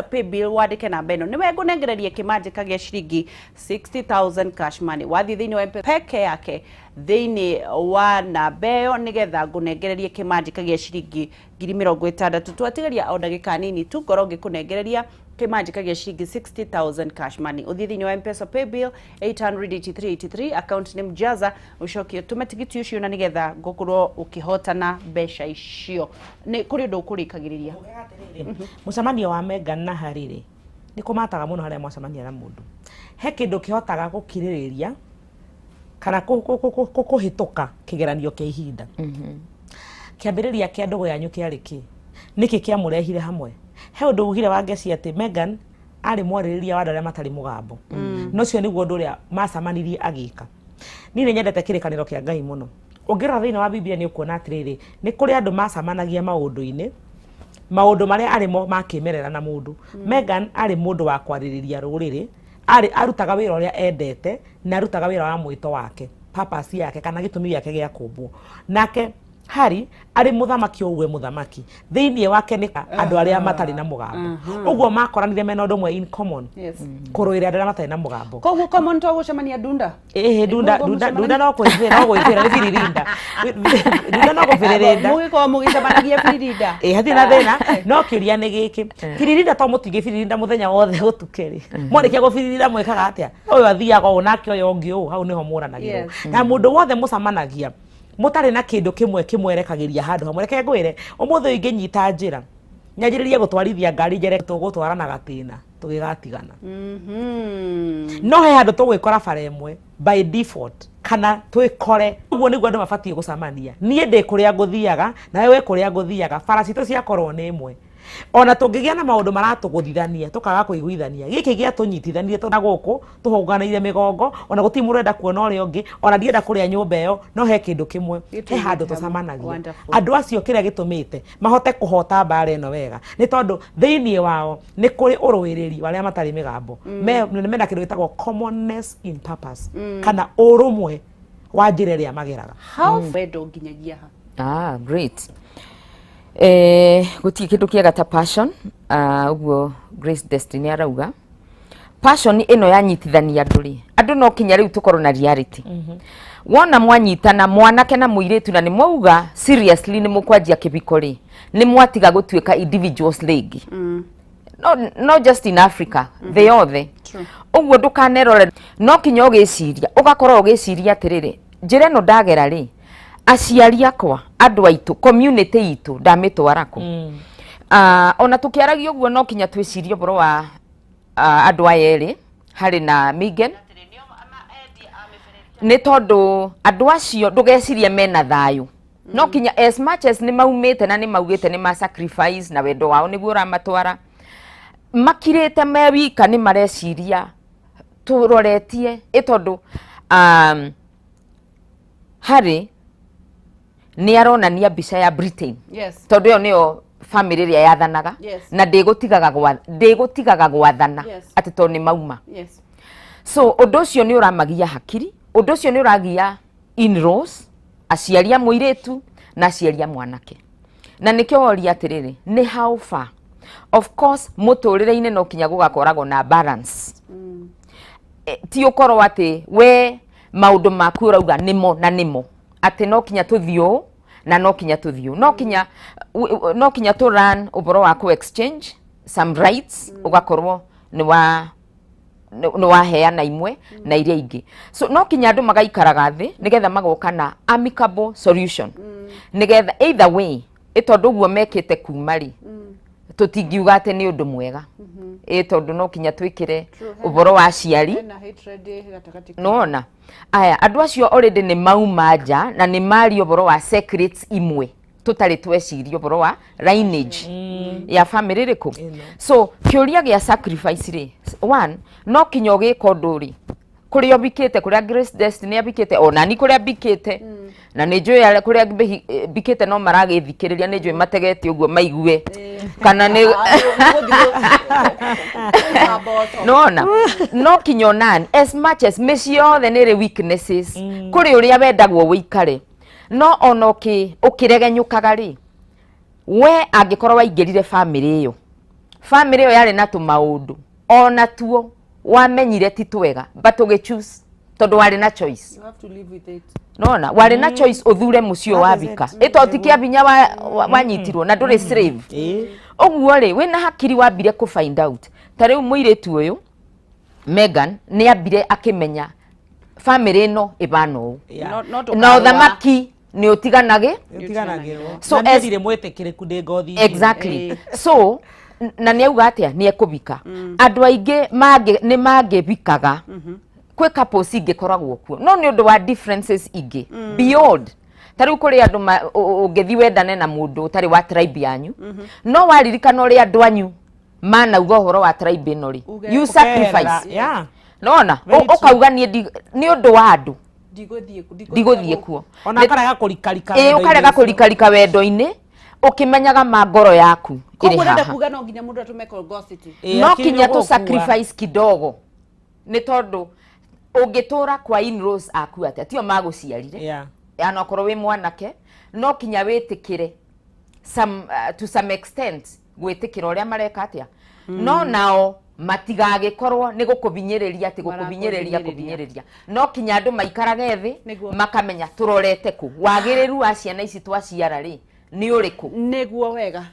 pay bill wandike na beno ni wengunegererie kimatika gia ciringi 60,000 cash money wathi thiini wa M-Pesa peke yake thiini wa na beyo nigetha ngunegererie kimatika gia ciringi 60,000 twatigaria o ndagika nini tu Goroge kunegereria kimanjika gia ciringi 60,000 cash money uthithini wa M-Pesa pay bill 883 account name Jaza ucokio tumetigiti ucio na nigetha ngukorwo ukihotana besha icio ni kuri ndu kurikagiriria mucemanio wa Megan na Harry ni kumataga muno haria mwacemania na mundu he kindu kihotaga gukiririria kana kuhituka kigeranio kia ihinda kiambiriria kia ndugu yanyu kiari ki niki kia murehire hamwe he undu ugire wangeci ati Megan ari mwaririria wa ndaria matari mugambo no cio niguo ndu ria macamanirie agika ni ni nyendete kirikaniro kia Ngai muno ungirora thiini wa Biblia ni ukuona atiriri ni kuri andu macamanagia maundu-ini maundu maria arimo makimerera na mundu Megan ari mundu wa kwaririria ruriri ari arutaga wira uria endete na arutaga wira wa mwito wake purpose yake kana gitumi yake gia kumbwo nake Harry ari muthamaki ogwe muthamaki thiini wake ni andu aria matari na mugambo ogwo makoranire mena undu mwe in common kuruira andu aria matari na mugambo koguo common to gucemania dunda dunda no kwithira ni firirinda dunda no kwithiririnda mugiko mugicemanagia firirinda hathi na thina no kiuria ni giki firirinda to mutige firirinda muthenya wothe gutukeri mwarikia gufiririnda mwekaga atia uyu athiaga onake uyu ungi u hau niho muranagia na mundu wothe mucamanagia mutari na kindu kimwe kimwerekagiria handu hamwe reke ngwire umuthe inginyita njira nyanjiririe gutwarithia ngari njere tugutwarana gatina tugigatigana no he handu tugwikora bara imwe by default kana twikore uguo niguo andu mabatie gucamania nie ndi kuria nguthiaga na wewe kuria nguthiaga bara citu ciakorwo ni imwe ona tungigia na maundu maratuguthithania tukaga kuiguithania giki gia tunyitithanie tuna guku tuhunganire migongo ona guti murenda kuona uri ungi ona ndienda kuria nyumba iyo no he kindu kimwe he handu tucamanagia andu acio kiria gitumite mahote kuhota bare no wega ni tondu thiini wao ni kuri uruiriri waria matari migambo mena kindu gitagwo commonness in purpose kana urumwe wa njira iria mageraga how wendo nginyagia ha great guti kindu kiega ta passion uguo Grace Destiny arauga passion ino yanyitithania andu no kinya riu tukorwo na reality wona mwanyitana mwanake na muiritu na ni mwauga seriously ni mukwanjia kibikori ni mwatiga gutuika individuals league no just in Africa the other uguo ndukanerore no kinya ugiciria ugakorwo ugiciria atiriri njira no ndagera ri aciari akwa andu aitu community itu ndamitwara ku ona tukiaragio guo no kinya twicirio boro wa andu ayeri hari na Megan ni tondu andu acio ndugeciria mena thayu no kinya as much as ni maumite na ni maugite ni ma sacrifice na wendo wao niguo ramatwara makirite me wika ni mareciria turoretie itondu Harry ni aronania mbica ya Britain. Yes. Tondu yo niyo family ria yathanaga. Yes. Na ndigutigaga gwathana ati to ni mauma. Yes. So undu ucio ni uramagia hakiri, undu ucio ni uragia in-laws, aciaria muiritu na aciaria mwanake. Na nikio oria atiriri ni how far. Of course muturire-ine no kinya gugakoragwo na balance. Ti ukorwo ati we maundu maku urauga nimo na nimo ati no kinya tuthio na no kinya tuthio no kinya to run uboro wa ku exchange some rights ugakorwo ni wa heana imwe na iria ingi. So no kinya andu magaikaraga thi nigetha magoka na amicable solution nigetha either way itondu guo mekite kumari tutingiuga ati ni undu mwega tondu no kinya twikire uboro wa ciari nona aya andu acio already ni mauma nja na ni mari uboro wa secrets imwe tutari twecirio uboro wa lineage ya family riku. So kiuria gia sacrifice ri one no kinya giko nduri kuria bikite kuria Grace Destiny abikite ona ni kuria bikite na ni njui ale kuria bikite no maragithikiriria ni njui mategeti uguo maigue kana ni no kinyo nani as much as misio the nere weaknesses kuri uria wendagwo wikare no onoki ukiregenyukaga ri we angikorwo waingirire family iyo yari na tumaundu ona tuo wamenyire ti twega but ugichoose tondu wari na choice. You have to live with it. Nona wari na choice uthure mucio wabika ito tikia binya wanyitirwo na nduri slave oguo ri wina hakiri wambire ku find out tari muiretu uyu Megan ni ambire akimenya family no ibano no thamaki ni utiganage so as dire mwetekiriku ndi ngothi exactly so na ni auga atia ni ekubika andu aingi ni magibikaga kwe couples ingikoragwo kuo no ni undu wa differences ingi beyond tari kuri andu ungithi wendane na mundu tari wa tribe yanyu no waririkana uri andu anyu manauga uhoro wa tribe ino ri you sacrifice nona ukauga ni undu wa andu ndiguthie kuo ona karega kurikarika ukarega kurikarika wendo-ini ukimenyaga mangoro yaku iri haha kuga kuga no nginya mundu atume curiosity no kinya tu sacrifice kidogo ni tondu ungitura kwa in-laws aku atia tio maguciarire yana korwo wi mwanake no kinya witikire to some extent gwitikira uria mareka atia no nao matigagikorwo ni gukubinyiriria ati gukubinyiriria no kinya andu maikarage thi makamenya turorete ku wagiriru wa ciana ici twaciara ri ni uriku niguo wega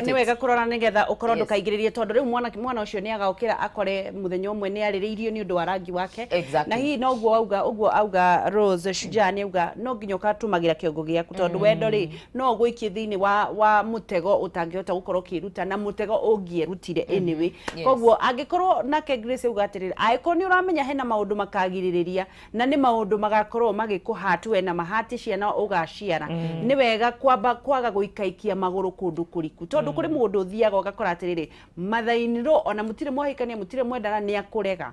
ni wega kurora nigetha ukorwo ndukaingiririe tondu riu mwana ucio ni agaukira akore muthenya umwe ni aririirio ni undu wa rangi wake na hihi no uguo auga Rose Shujaa ni auga no nginya ukatumagira kiongo giaku tondu wendo ri no gwikie thiini wa mutego utangihota gukorwo kiruta na mutego ungierutire anyway koguo angikorwo nake Grace auga atiriri aiko ni uramenya hena maundu makagiririria na ni maundu magakorwo magikuhatu we na mahati ciana ugaciara ni wega kwaga guikaikia maguru kundu kuriku tondu kuri mundu thiaga ugakora atiriri mathainiro ona mutire mohikania mutire mwendana ni akurega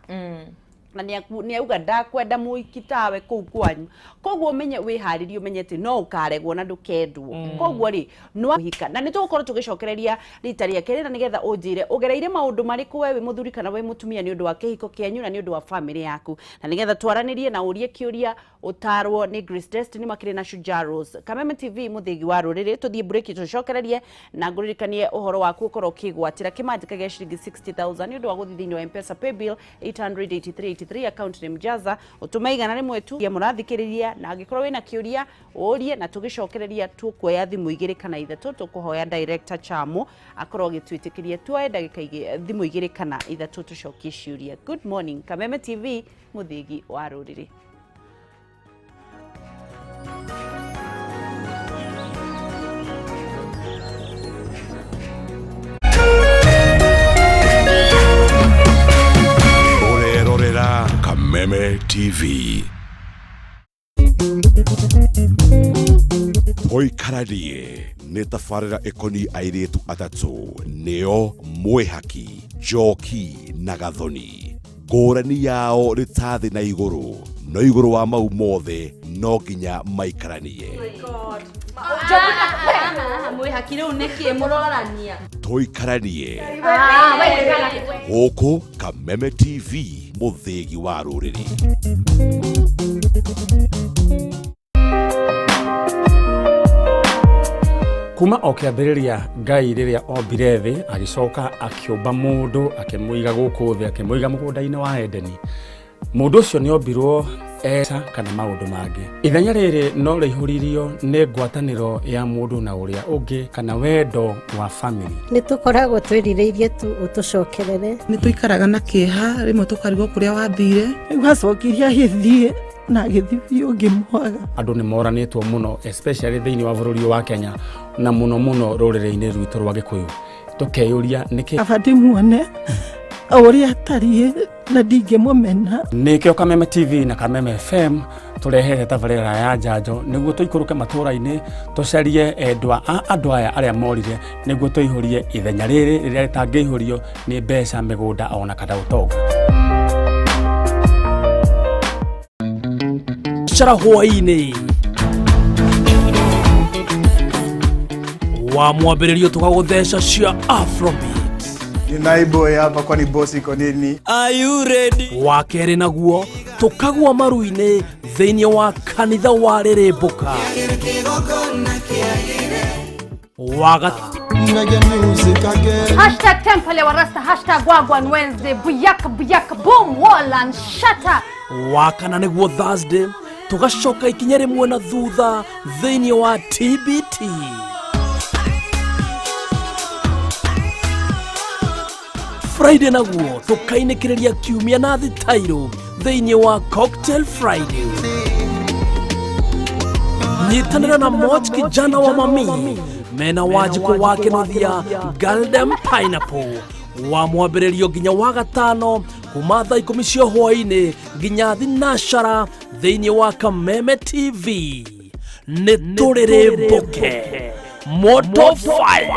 na ni auga ndakwenda muikitawe kuu kwanyu koguo menye wiharirio menyete no ukaregwo na ndukendwo koguo ri no hika na nitugukorwo tugicokereria rita ria kerira nigetha unjire ugereire maundu mariku wewe muthuri kana we mutumia ni undu wa kihiko kianyu na ni undu wa family yaku na nigetha twaranirie na urie kiuria utarwo ni Grace Destiny makire na Shujaa Rose Kameme TV muthigi wa ruriri tuthie break tucokererie na nguririkanie uhoro waku ukorwo kigwatira kimanjika gia shilingi 60,000 ni undu wa guthithini wa M-Pesa pay bill 883 account ni mjaza utumaigana rimwe tu ya murathikiriria na angikorwo wina kiuria urie na tugicokereria tukuoya thimu igiri kana ithatu tukuhoya director Chamo akorwo gitwitikiria tuoye ndagika thimu igiri kana ithatu tucokie ciuria. Good morning Kameme TV muthigi wa ruriri. Kameme TV Oikararie nĩ tabarĩra ĩkoniĩ airĩtu atatũ nĩo Mwĩhaki, Njoki na Gathoni. Ngũrani yao nĩ ta thĩ na igũrũ, no igũrũ wa mau mothe no nginya maikaranie. Tuikaranie guku Kameme TV, muthigi wa ruriri. Kuma okiambiriria Ngai riria ombire thi agicoka akiumba mundu akimuiga guku thi akimuiga mugunda-ini wa Edeni. Mundu ucio ni ombirwo eta kana maundu mangi. Ithenya riri no rihuririo ni ngwataniro ya mundu na uria ungi kana wendo wa family. Ni tukoragwo twirireirie tu utucokerere. Ni tuikaraga na kieha rimwe tukarigwo kuria wathire. Ugacokiria githie na githii ngimwaga. Andu ni moranitwo muno especially thiini wa bururi wa Kenya na muno ruriri-ini rwitu rwa Gikuyu. Tukeyuria niki abadi muone uria atari na ndingimumena. Nikio Kameme TV na Kameme FM turehete tabarira ya njanjo niguo tuikuruke matura-ini tucarie endwa a andu aya aria morire niguo tuihurie ithenya riri riria ritangiihurio ni mbeca migunda ona kana utonga. Hwaini wa mwambĩrĩrio tukagutheca cia Afrobeat. Ni naibo hapa kwani boss iko nini? Are you ready? Wa keri naguo tukagwa maru-ini thĩinĩ wa kanitha wa rĩrĩmbũka. Hashtag temple wa rasta, hashtag wagwan Wednesday, buyak boom wall and shatter. Wakana nĩguo Thursday tugacoka ikinya rimwe na thutha thĩinĩ wa TBT. Friday naguo tukainĩkĩrĩria kiumia na thitairo thĩinĩ wa Cocktail Friday. Nyitanĩra na Moch kijana wa mami mena wajiko wake nuthia Golden Pineapple wa mwambĩrĩrio nginya wa gatano kuma thaa 10 cia hwaĩ-inĩ nginya thinashara thĩinĩ wa Kameme TV. Nĩ tũrĩrĩmbũke moto fire.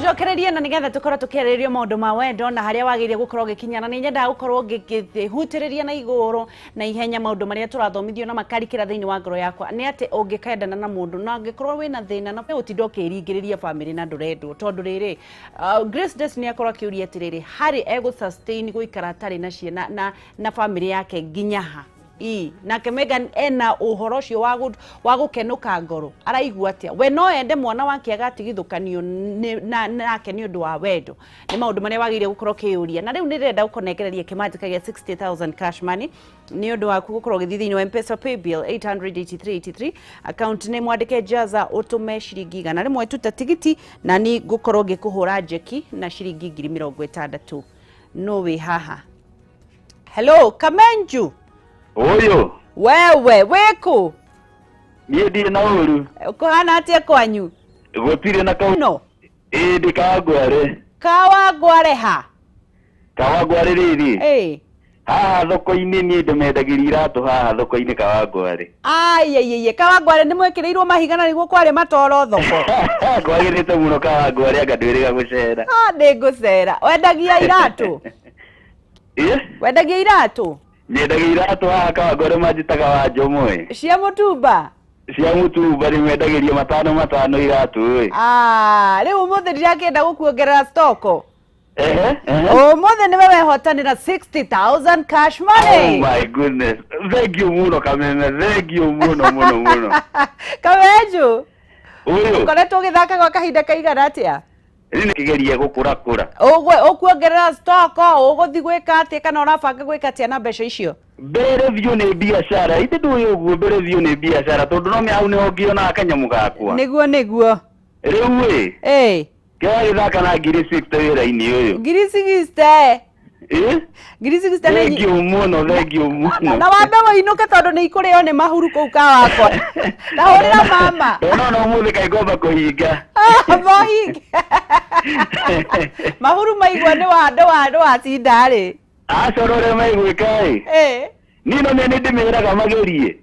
Jokereria na nigetha tukorwo tukĩarĩrĩria maũndũ ma wendo na harĩa wagĩrĩire gũkorwo gĩkinyana nĩ nyendaga gũkorwo ngĩhutĩrĩria na igũrũ na ihenya maũndũ marĩa tũrathomithio na makarikĩra thĩinĩ wa ngoro yakwa nĩ atĩ ũngĩkendana na mũndũ na angĩkorwo wĩna thĩna na ũtinda ũkĩringĩrĩria family na ndũrendwo tondũ rĩrĩ Grace Destiny akorwo akĩũria atĩrĩrĩ harĩ egũ-sustain gũikara atarĩ na ciana na family yake nginya ha nake Megan ena uhoro ucio wa gukenuka ngoro araigua atia we no ende mwana wake agatigithukanio nake ni undu wa wendo ni maundu maria wagire gukorwo kiuria na riu nirenda gukonengereria kimanjika gya 60,000 cash money ni undu waku gukorwo githithini wa M-Pesa pay bill 883 account name mwandike jaza utume ciringi igana rimwe tuta tigiti na ni gukorwo ngikuhura jeki na ciringi 60,000 no we haha. Hello Kamenju. Oyo. Wewe weko. Niĩ ndirĩ na ũru. Ũkũhana atĩa kwanyu? Gũtirĩ na kau. No. Ndi Kawangware. Kawangware ha? Kawangware rĩrĩ. Haha thoko-inĩ niĩ ndĩmendagĩria iratũ haha thoko-inĩ Kawangware. Ai Kawangware nĩ mwĩkĩrĩirwo mahiga na nĩguo kware matoro thoko. Kwagĩrĩte mũno Kawangware anga ndwĩrĩga gũcera. Ndĩngũcera. Wendagia iratũ? Wendagia iratũ? Nyendagia iratũ haha Kawangware manjĩtaga Wanjũmwe. Cia mũtumba? Cia mũtumba nĩmendagĩria matano iratũ. Rĩu ũmũthĩ ndirakĩenda gũkuongerera stoko. Ũmũthĩ nĩwe wehotanĩra 60,000 cash money. Oh my goodness. Thank you mũno Kameme. Thank you mũno. Kamenju. Ũyũ. Ũkoretwo ũgĩthaka gwa kahinda kaigana atĩa? Nĩ kĩgeria gũkũra. Ũkuongerera stoko, ũgũthi gwĩka atĩa kana ũrabanga gwĩka atĩa na mbeca icio? Mbere biũ nĩ biacara. Ithe ndũĩ ũguo mbere biũ nĩ biacara tondũ no mĩau nĩ ongionaga kanyamũ gakwa. Nĩguo. Rĩu kĩagĩthaka na ngiri 60 wĩra-inĩ ũyũ. Ngiri 60? Ngiri 60 Thank you mũno. Na wambe wĩinũke tondũ nĩ ikũrĩo nĩ mahuru kũu Kawangwa. Ndahũrĩra mama. No ũmũthĩ kaĩ ngomba kũhinga. Mohinga. Mahuru maigua nĩ andũ wacinda rĩ. Acoro ũrĩa maigwĩka niĩ no nĩ ndĩmeraga magerie.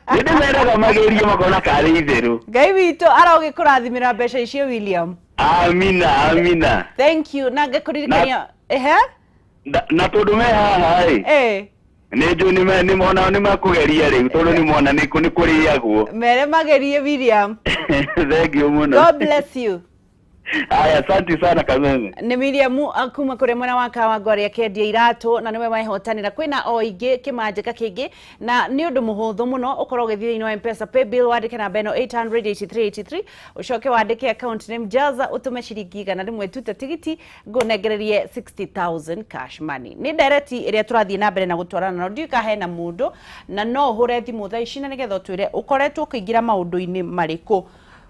Nĩ ndĩmeraga magerie makona karĩ itherũ. Ngai witũ arogĩkũrathimĩra mbeca icio William. Amina. Thank you. Na ngakuririkania na tondu me haha Nejo ni mona ni makugeria riu tondu ni mona ni kuriagwo. Mere magerie William. Thank you muno. God bless you. Aya, asante sana Kameme. Nĩ Miriam akuma kũrĩ mwena wa Kawangware akĩendia iratũ na nĩwe mahotanĩra kwĩna o ingĩ kĩmanjĩka kĩngĩ na nĩ ũndũ mũhũthũ mũno ũkorwo ũgĩthiĩ thĩinĩ wa M-Pesa pay bill wandĩke namba ĩno 800-8383 ũcoke wandĩke account name Jaza ũtũme ciringi 100 tute tigiti ngũnengererie 60,000 cash money. Nĩ ndereti ĩrĩa tũrathiĩ na mbere na gũtwarana na ndiuka hena mũndũ na no ũhũre thimũ thaa ici na nĩgetha ũtwĩre ũkoretwo ũkĩingĩra maũndũ-inĩ marĩkũ.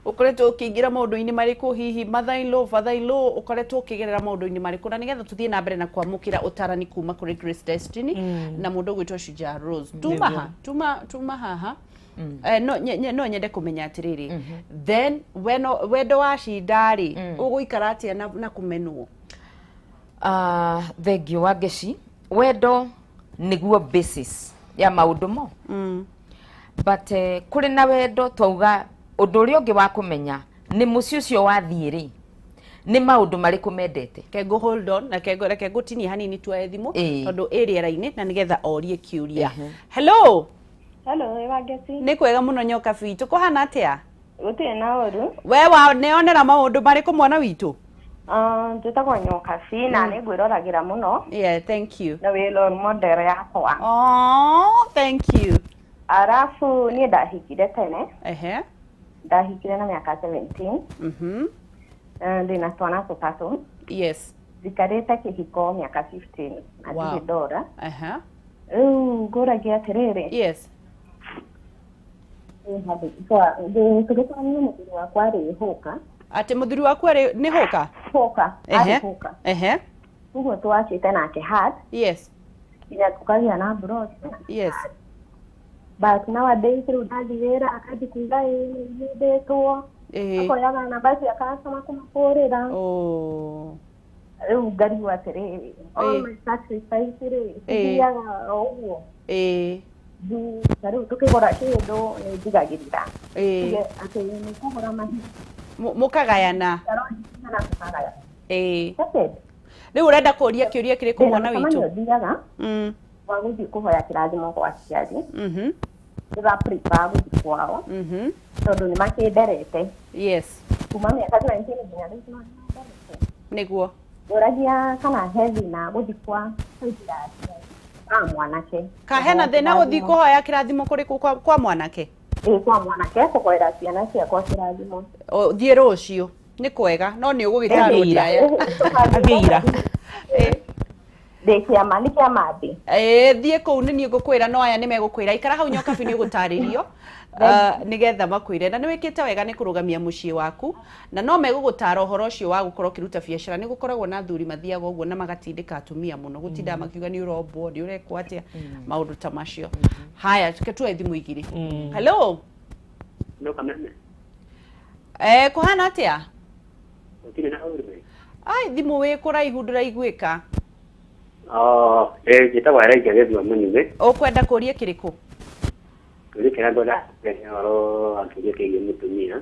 Ukoretwo ukiingira maundu-ini mariku hihi mother-in-law father-in-law ukoretwo ukigerera maundu-ini mariku na nigetha tuthie na mbere na kwamukira utarani kuma kuri Grace Destiny na mundu gwitwa Shujaa Rose tuma haha no nyende kumenya atiriri then wendo wa cindari uguikara atia na kumenwo thengio wa geci wendo niguo basis ya maundu mo but kuri na wendo twauga undu uri ungi wa kumenya ni muci ucio wathiiri ni maundu mariku mendete kego hold on na kego reke gutini hanini twa thimu tondu area raini na nigetha orie kiuria hello wageci ni kwega muno nyoka bitu kuhana atia gutire na oru we wa neonera maundu mariku mwana witu njitagwo nyoka na ni ngwĩroragira muno thank you na wĩ role model yakwa thank you arafu ni ndahikire tene ndahikire na miaka 17 ndina twana tutatu zikarite kihiko miaka 15 na ndora ngũragia atiriri mũthuri wakwa arĩ hoka ati mũthuri waku nĩ hoka ũguo twacĩte nake hard nginya tukagĩa na bros but nowadays rĩu ndathiĩ wĩra akathi kuga nĩndĩtwo akoyaga namba ciake akama kũmahũrĩra rĩu ngarigwo atĩrĩrĩ all my sacrifice rĩ cithiaga o ũguo rĩu tũkĩgũra kĩndũ nĩnjigagĩrĩra atĩ nĩkũgũra mahiũ mũkagayana rĩu ũrenda kũria kĩũria kĩrĩkũ mwana witũ thiaga wa gũthiĩ kũhoya kĩrathimo gwa aciari ndĩra-prepare gũthiĩ kwao tondũ nĩ makĩnderete kuma mĩaka 19 nginya rĩu nĩguo ũragia kana he thĩna gũthiĩ kwa mwanake hena thĩna gũthiĩ kũhoya kĩrathimo kũrĩkũ kwa mwanake kwa mwanake kũhoera ciana ciakwa kĩrathimo thiĩ rũciũ nĩ kwega no nĩ ũgũgĩtarwo ndaya kĩama nĩ kĩama thĩ thiĩ kũu nĩ niĩ ngũkwĩra no aya nĩ megũkwĩra ikara hau nyoka bi nĩ ũgũtarĩrio nigetha makwire na nĩ wĩkĩte wega nĩ kũrũgamia mũciĩ waku na no megũgũtara ũhoro ũcio wa gũkorwo ũkĩruta biacara nĩ gũkoragwo na athuri mathiaga ũguo na magatindĩka atumia mũno gũtinda makiuga nĩ ũrombwo nĩ ũrekwo atĩa maũndũ ta macio haya tuke thimũ igĩrĩ hello Kameme kũhana atĩa gũtirĩ na ũrũme thimũ wĩ kũraihu ndũraiguĩka njĩtagwo araija gĩthua mũnĩgĩ ũkwenda kũria kĩrĩkũ kĩrĩa kĩrandora ũhoro akĩria kĩgiĩ mũtumia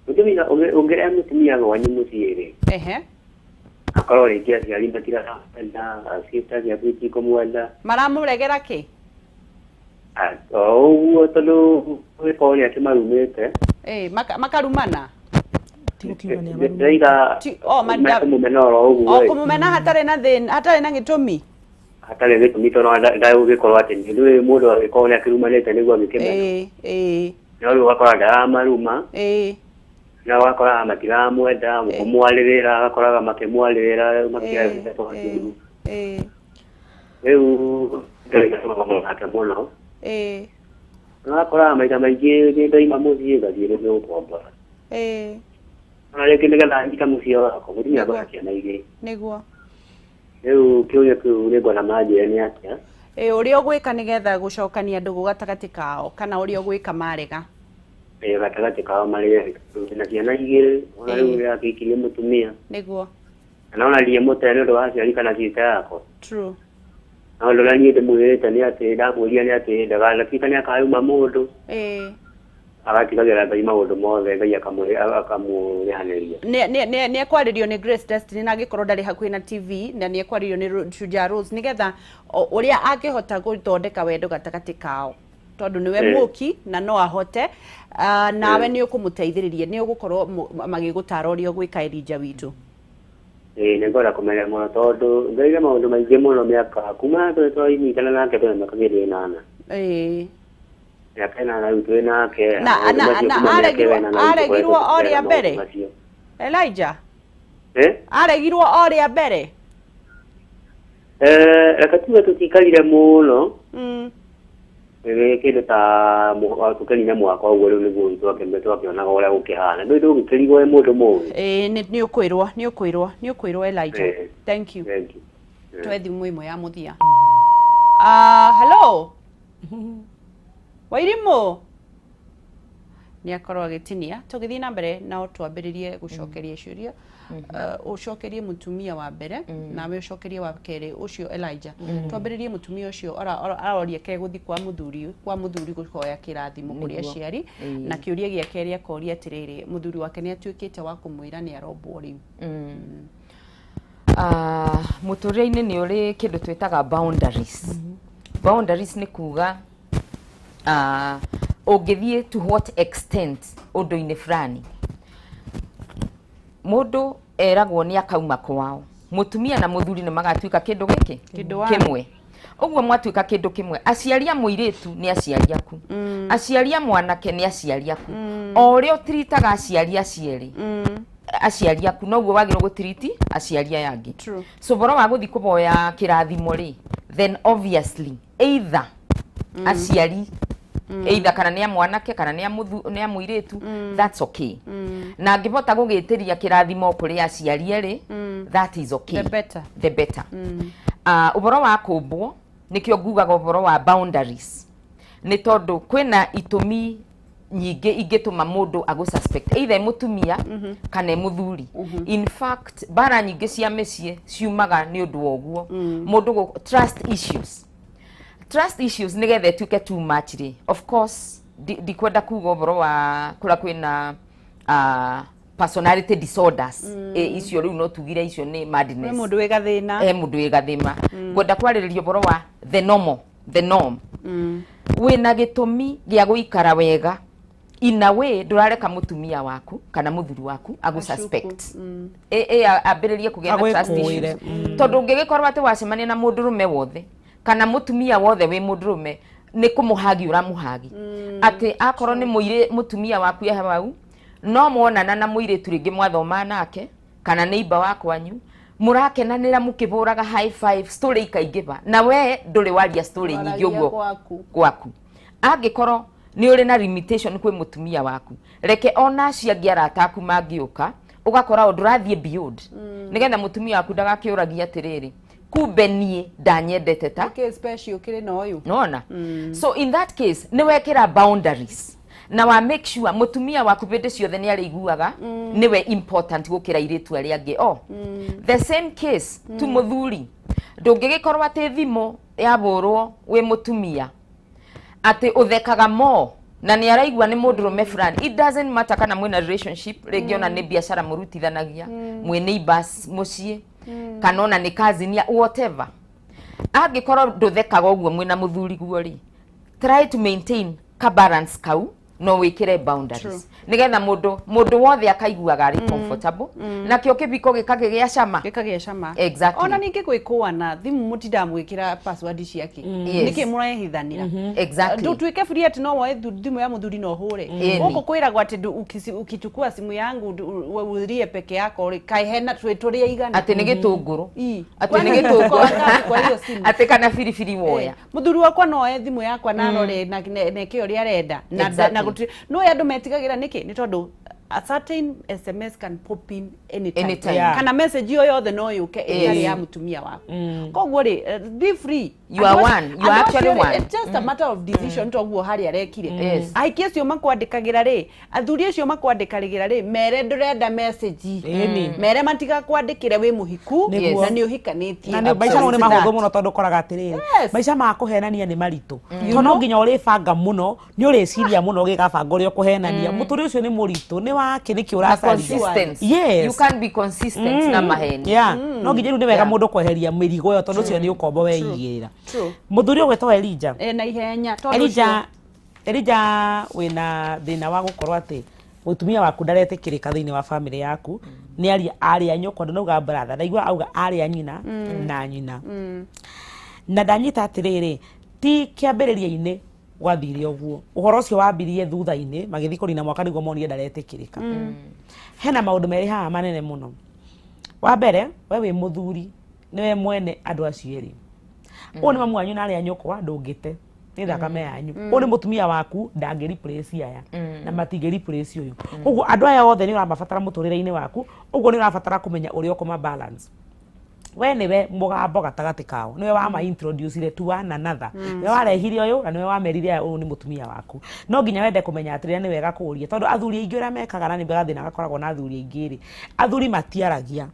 Mutumia ongera mutumia wanyu musiere. Akoro rĩngĩ aciari matirahanda acita cia gwĩki kũmwenda. Maramuregera kĩ? Ũguo tondũ gwĩko ũrĩa atĩ marumĩte. Makarumana? Kũmũmena oro ũguo. Kũmũmena hatarĩ na thĩna, hatarĩ na gĩtũmi? Hatarĩ gĩtũmi tondũ ndagũgĩkorwo atĩ nĩ mũndũ agĩkorwo nĩ akĩrumanĩte nĩguo agĩkĩmena. No rĩu ũgakora ndaramaruma. Na wakora matiramwenda mũmwarĩrĩra agakoraga makĩmwarĩrĩra makĩarĩra tondũ rĩu ndĩrĩgatũmaga mũno nakora maita maingĩ nĩndaima mũciĩ gathiĩ rĩu gũkomba ona rĩngĩ nĩgetha njika mũciĩ wakwa mũtumia akona ciana igĩrĩ nĩguo rĩu kĩũria kĩu nĩngona manjĩre nĩ atĩa ũrĩa ũgwĩka nĩgetha gũcokania ndũgũ gatagatĩ kao kana ũrĩa ũgwĩka marega gatagatĩ kao marĩ na ciana igĩrĩ ona rĩu yakĩikirie mũtumia nĩguo na ona rie mũtee nĩ ũndũ wa aciari kana ciita yakwa true na ũndũ ũrĩa niĩ ndĩmwĩrĩte nĩ atĩ ndamũria nĩ atĩ ndaganatuĩka nĩ akayuma mũndũ agatigagira Ngai maundu mothe Ngai akamurihaneria ni ekwaririo ni Grace Destiny na gikorwo ndari hakuhi na TV na ni ekwaririo ni Shujaa Rose nigetha uria akihota guthondeka wendo gatagati kao tondu niwe muki na no ahote nawe ni ukumuteithiriria ni ugukorwo magigutarorio gwika Elija witu ningora kumenya muno tondu ngaiga maundu maingi muno miaka kuma twainitana nake twa miaka 8 yakena na utwe nake aregirwo oria mbere Elijah aregirwo oria mbere akatuga tutikarire muno kindu ta tukanina mwaka uguo riu niguo twakembe twakionaga uria gukihana ndu ndugikirigwo mundu muwi ni ukwirwo Elijah thank you twethi mwimo ya muthia hello Wairimu ni akorwo agitinia tugithii na mbere na twambiririe gucokeria ciuria ucokerie mutumia wa mbere na we ucokerie wa kere ucio Elijah twambiririe mutumia ucio aroria ke guthi kwa muthuri gukoya kirathimo kuri aciari na kiuria gia keri akoria atiriri muthuri wake ni atuikite wa kumwira ni arobwo riu muturire-ini ni uri kindu twitaga boundaries boundaries ni kuga ungithie to what extent undu-ini fulani mundu eragwo ni akauma kwao mutumia na muthuri ni magatuika kindu giki kimwe uguo mwatuika kindu kimwe aciaria muiritu ni aciaria aku aciaria mwanake ni aciaria aku orio tritaga aciaria cieri aciaria aku noguo wagirwo gutriti aciaria yangi so boro wa guthi kuboya kirathimo ri then obviously either aciari either kana ni mwanake kana ni muiritu that's okay na ngivota gugitiria kirathimo kuri aciari eri that is okay the better uboro wa kumbwo nikio ngugaga uboro wa boundaries ni tondu kwina itumi nyingi ingituma mundu agu suspect either mutumia kana muthuri in fact bara nyingi cia mecie ciumaga ni undu woguo mundu trust issues nigethe tuke too much ri of course dikwenda kuga uboro wa kula kwina personality disorders icio riu no tugire icio ni madness mundu we gathina mundu we gathima kwenda kwariririo uboro wa the norm wina gitumi gia guikara wega in a way ndurareka mutumia waku kana muthuri waku agu suspect abiririe kugia na trust issues tondu ngigikorwa ati wacemania na mundurume wothe kana mutumia wothe we mundurume ni kumuhagi uramuhagi ati akorwo ni muire mutumia waku ya hau no mwonana na muire turingi mwathoma nake kana neighbor wakwanyu murakenanira mukiburaga high five story ikaingiba na we nduri waria story nyingi uguo gwaku angikorwo ni uri na limitation kwi mutumia waku reke ona ciangiara ataku mangiuka ugakora ndurathie beyond nigetha mutumia waku ndagakiuragia atiriri kumbe nie ndanyendete ta special kire no uyu nona so in that case ni wekira boundaries na wa make sure mutumia waku bende ciothe ni ariguaga niwe important gukira iritu aria angi the same case tu muthuri ndungigikorwa ati thimo yaburwo we mutumia ati uthekaga mo na ni araigua ni mundurume fulani it doesn't matter kana mwina relationship regiona ni biashara murutithanagia mwe neighbors mucie kanona ni kazi whatever angikorwo nduthekaga uguo mwina muthuri guo ri try to maintain ka balance kau no wikire boundaries nigetha mundu wothe akaiguaga ari comfortable na kio kibiko gikagigia cama exactly ona ningi gwikuana thimu mutinda mwikira password ciake niki murahithanira exactly ndutuike free ati no woe thimu ya muthuri no hure uko kwiragwa ati ukichukua simu yangu urie peke yako kai hena tweturia igana ati ni gitunguru ati ni gitunguru kwa hiyo simu ati kana firifiri woya muthuri wakwa no oe thimu yakwa na rore na kio ria renda na no yandu metigagira niki ni tondu a certain SMS can pop in anytime. Anytime. Kana message yo yothe no yuke eri ya mutumia wako. Kogwo ri be free. You are one. You are actually one. It's just a matter of decision to gwo hari arekire. Aiki acio makwandikagira ri, athuri acio makwandikagira ri, mere ndurenda message. Mere matiga kwandikire wi muhiku na ni uhikanitie. Na maica no ni mahutho muno tondu koraga atiriri. Maica ma kuhenania ni maritu. Tono nginya uri banga muno, ni uri ciria muno gigabanga uri kuhenania. Muturi ucio ni muritu, ni wake niki uracaria. Yes. You can be consistent na maheni. No nginya ni wega mundu kweheria mirigo yo tondu ucio ni ukombo weigirira. Muthuri ogwetwo Elija. Na ihenya Elija wina thina wa gukorwo ati mutumia waku ndaretikirika thiini wa family yaku ni ari anyoko ndauga brother ndaigua auga ari anyina na nyina na ndanyita atiriri ti kiambiriria-ini gwathire uguo uhoro ucio wambirie thutha-ini magithi kurina mwaka niguo monire ndaretikirika hena maundu meri haha manene muno wa mbere we wi muthuri niwe mwene andu acio eri o ni mamu wanyu na ari anyoko ndungite ni thakame yanyu o ni mutumia waku ndangi replace aya na matingi replace uyu uguo andu aya othe ni uramabatara muturire-ini waku uguo ni urabatara kumenya uri okoma balance we niwe mugambo gatagati kao niwe wa ma introduce to one another niwe warehire uyu na niwe wamerire uyu ni mutumia waku no nginya wende kumenya atirira ni wega kuuria tondu athuri aingi ura mekaga na ni mbega thina gakoragwo na athuri aingi ri athuri matiaragia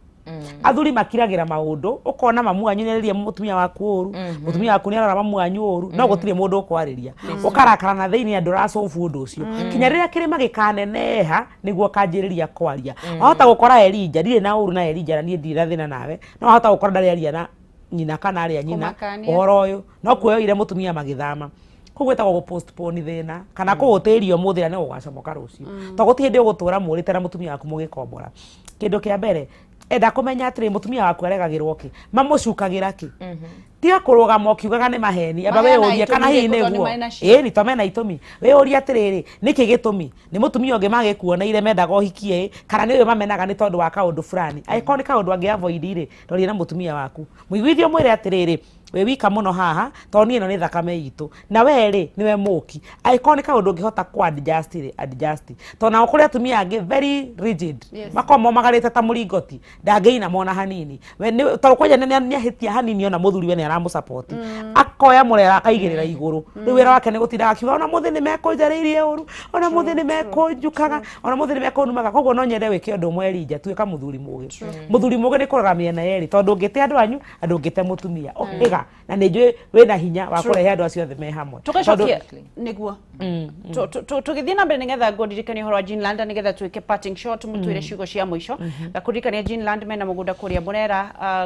athuri makiragira maundu ukona mamu anyu neriria mutumia waku uru mutumia waku ni arara mamu anyu uru no gutire mundu ukwariria ukarakara na thiini andu racofu undu ucio kinya riria kirima gikaneneha niguo kanjiriria kwaria ahota gukora Elija ndire na uru na Elija na nie ndira thina nawe no ahota gukora ndari aria na nyina kana aria nyina uhoro uyu no kuoire mutumia magithama kugwetagwo go postpone thina kana kugutirio muthira ni ugacomoka rucio to gutie ndi ugutura murite na mutumia waku mugikombora kindu kia mbere enda kumenya atiri mutumia waku aregagirwo ki mamucukagira ki tia kurugama ukiugaga ni maheni aba we uria kana hihi niguo ni to mena itumi we uria atiriri niki gitumi ni mutumia ungi magikuoneire mendaga uhikie kana niwe mamenaga ni tondu wa kaundu fulani aikoni kaundu angi avoid ri tori na mutumia waku muiguithio mwire atiriri we wika muno haha to ni ino ni thakame itu na we ri niwe muki aikoni kaundu ngihota ku adjust to na ukuri atumia angi very rigid makomo magarite ta muringoti ndangeina mona hanini we to kwaja ni ahitia hanini ona muthuri we ni aramu support akoya murera akaigirira iguru riu wira wake ni gutinda akiuga ona muthi ni mekunjariirie uru ona muthi ni mekunjukaga ona muthi ni mekunumaga koguo no nyende wike undu mwerija tuika muthuri mugi ni kurora miena yeri tondu ngite andu anyu andu ngite mutumia iga na nijwe wina hinya wa kurehe andu acio othe me hamwe tugacokia niguo tugithie na mbere nigetha ngondirikania horo wa Jeanland nigetha tuike parting shot mutwire ciugo cia mwisho gakurikania Jeanland mena mugunda kuria Murera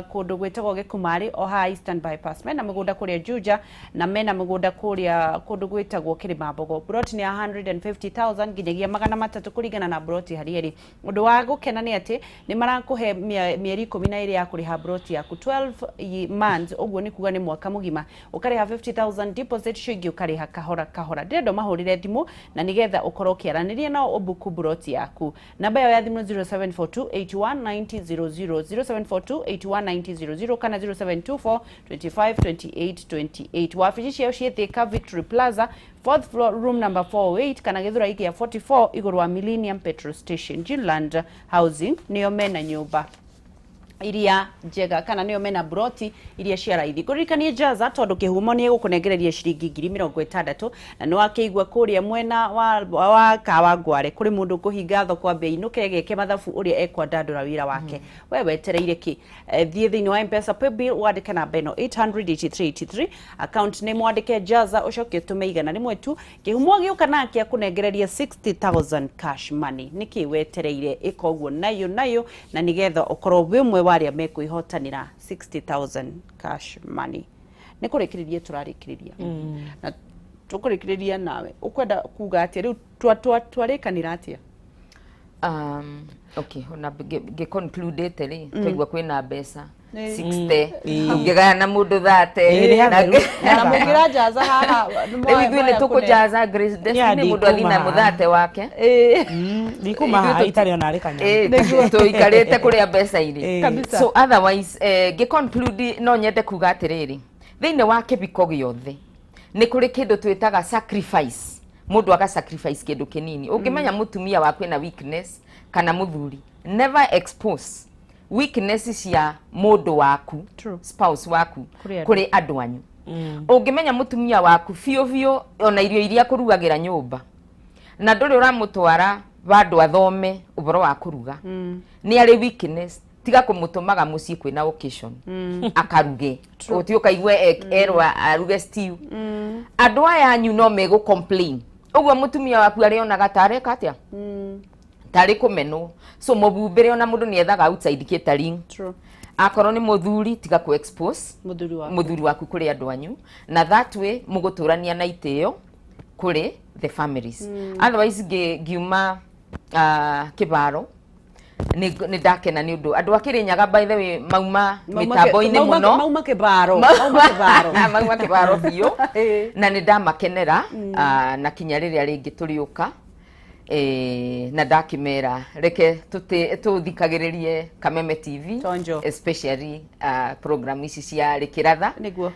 kundu gwetagwo Gikumari oha Eastern Bypass mena mugunda kuria Shujaa na mena mugunda kuria kundu gwetagwo Kirimambogo broti ni 150,000 nginyagia 300 kuringana na broti harieri undu wa gukena ni ati ni marakuhe mieri 12 ya kuriha broti yaku 12 months uguo ni kuga ni mwaka mugima ukariha 50,000 deposit shingi ukariha kahora ndendo mahurire thimu na nigetha ukorwo kiaranirie na obuku broti yaku namba yao ya thimu 0742819000 0742819000 kana 0724252828 wafici yao ciethika Victory Plaza 4th floor room number 408 kana githura iki ya 44 iguru wa Millennium Petrol Station Jeanland Housing niyo mena nyumba iria njega kana niyo mena broti iria cia raithi kuririkanie jaza tondu kihumo ni gukunengereria ciringi 60,000 na no akeigwa kuria mwena wa Kawangware kuri mundu kuhinga thoko bei nukegeke mathabu uria ekwa ndandura wira wake wewe tereire ki thie thini wa M-Pesa paybill wandike na beno 883 account name wandike jaza ucoke tumeigana rimwe tu kihumo giuka nake akunengereria 60,000 cash money niki wetereire ikoguo nayo na nigetha ukorwo wimwe waria mekuihotanira 60,000 cash money nikurikiririe turarikiriria na tukurikiriria nawe ukwenda kuga ati riu twarikanira atia okay ona ge conclude ri twigwa kwina mbeca 60 ungegana mundu 30 na mugira jaza haha riu ni tukujaza Grace Destiny mundu athina muthate wake nikuma ha itari ona arikanya niguo ikarite kuria mbeca iri so otherwise ge conclude no nyende kuga atiriri thiine wa kibiko giothe ni kuri kindu twitaga sacrifice mundu aka sacrifice kindu kinini ungimenya mutumia waku na weakness kana muthuri never expose weakness cia mundu waku spouse waku kuri andu anyu ungimenya mutumia waku fiyo ona irio iria kurugagira nyumba na nduri uramutwara bandu athome uboro wa kuruga ni ari weakness tiga kumutumaga mucii kwina occasion akaruge utiuka igwe erwa aruge stew andu aya anyu no mego complain ugwo mutumia waku arionaga tareka atia tari kumenwo so mubumbire ona mundu ni ethaga outside catering akoro ni muthuri tiga ku expose muthuri waku kuri andu anyu na that way muguturania na iteo kuri the families otherwise giuma kibaro ni ndakena ni undu andu akirinyaga by the way mauma mitambo-ini muno mauma kibaro biu na ni ndamakenera na kinya riria ringi turiuka na ndakimera reke tuthikagiririe Kameme TV especially program ici cia rikiratha niguo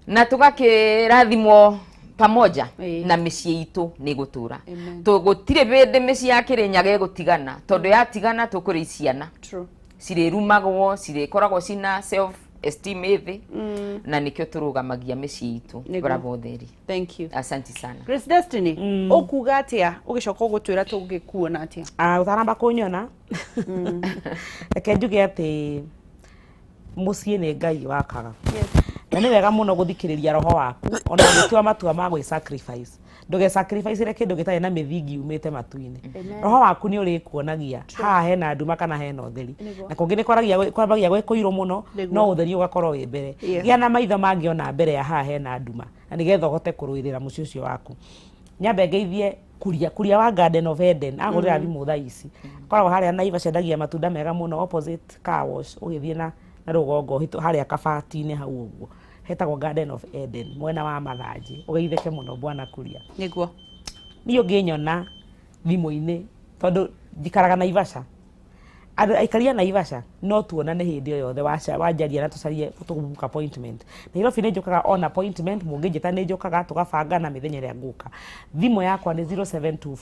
na tugakirathimwo pamoja na micii itu ni gutura tugutire bende micii ya Kirinyaga gutigana tondu ya tigana tukuri ciana cirerumagwo cirekoragwo cina self esteem ithi na nikyo turugamagia micii itu bravo theri thank you asante sana Grace Destiny ukuga atia ugicoka gutwira tugikuona atia utaramba kunyona reke njuge ati mucii ni Ngai wakaga na ni wega muno guthikiriria roho waku ona gutua matua ma gwi sacrifice nduge sacrifice reke kindu gitari na mithingi umite matu-ini roho waku ni uri kuonagia ha hena nduma kana hena utheri na kungi ni kwambagia gwikuirwo muno no utheri ugakorwo wi mbere gia na maitho mangiona mbere ya ha hena nduma na nigetha uhote kuruirira muci ucio waku nyambe ngeithie kuria wa Garden of Eden agurira thimu thaa ici koragwo haria na ibacendagia matunda mega muno opposite car wash ugithie na rugongo haria kabati-ini hau uguo hetagwo Garden of Eden mwena wa Mathanji ugeitheke muno bwana kuria niguo ni unginyona thimu-ini tondu njikaraga na Naivasha andu aikaria Naivasha no tuonane hindi yothe wanjaria na tucarie tugubuka appointment Nairobi ni njukaga on appointment mungijita ni njukaga tugabanga na mithenya ria nguka thimu yakwa ni 0724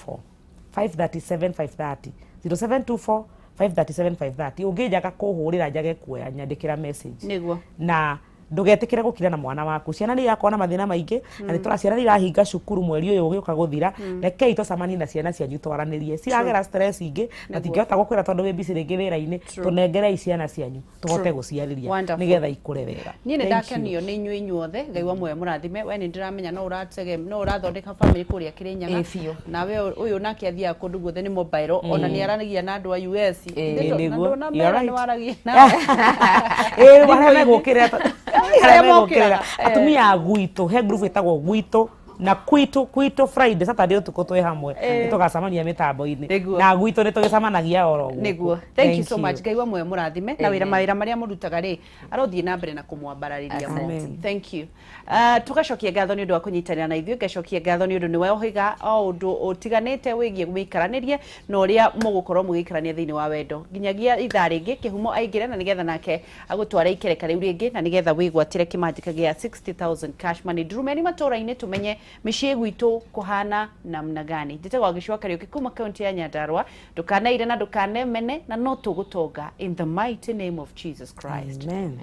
537 530 0724 537 530 ungijaga kuhurira njage kuoya nyandikira message niguo na ndugetikire gukira na mwana waku ciana ni yakona mathina maingi na ni turaciana ni rahinga cukuru mweri uyu ugiuka guthira reke itocamani na ciana cianyu twaranirie ciragera stress ingi na tingihota gukwira tondu wi busy ringi wira-ini tunengere ciana cianyu tuhote guciariria nigetha ikure wega ni ndakenio ni inyu inyuothe Ngai wa muoyo murathime we ni ndiramenya no uratege no urathondeka family kuria Kirinyaga na we uyu nake athia kundu guothe ni mobile ona ni aranagia na andu a US niguo ni waragia na wale gukira atumia gwito he group etagwo gwito na kwito Friday Saturday utuko twe hamwe nitugacamania mitambo-ini na gwito nitugicamanagia oro niguo thank you so much Ngai wa muoyo murathime na wira maria murutaga ri arothie na mbere na kumwambarariria thank you tugacokia ngatho ni undu wa kunyitanira na ithuĩ ngacokia ngatho ni undu ni we uhiga o undu utiganite wigie gwikaranirie na uria mugukorwo mugikarania thiini wa wendo nginyagia ithaa ringi kihumo aingire na nigetha nake agutwara ikereka riu ringi na nigetha wigwatire kimanjika gia 60,000 cash money ndurumeni matura-ini tumenye micii gwitu kuhana namna gani njitagwo Gicua Kariuki kuma kaunti ya Nyandarua ndukanaire na ndukanemene na no tugutonga in the mighty name of Jesus Christ amen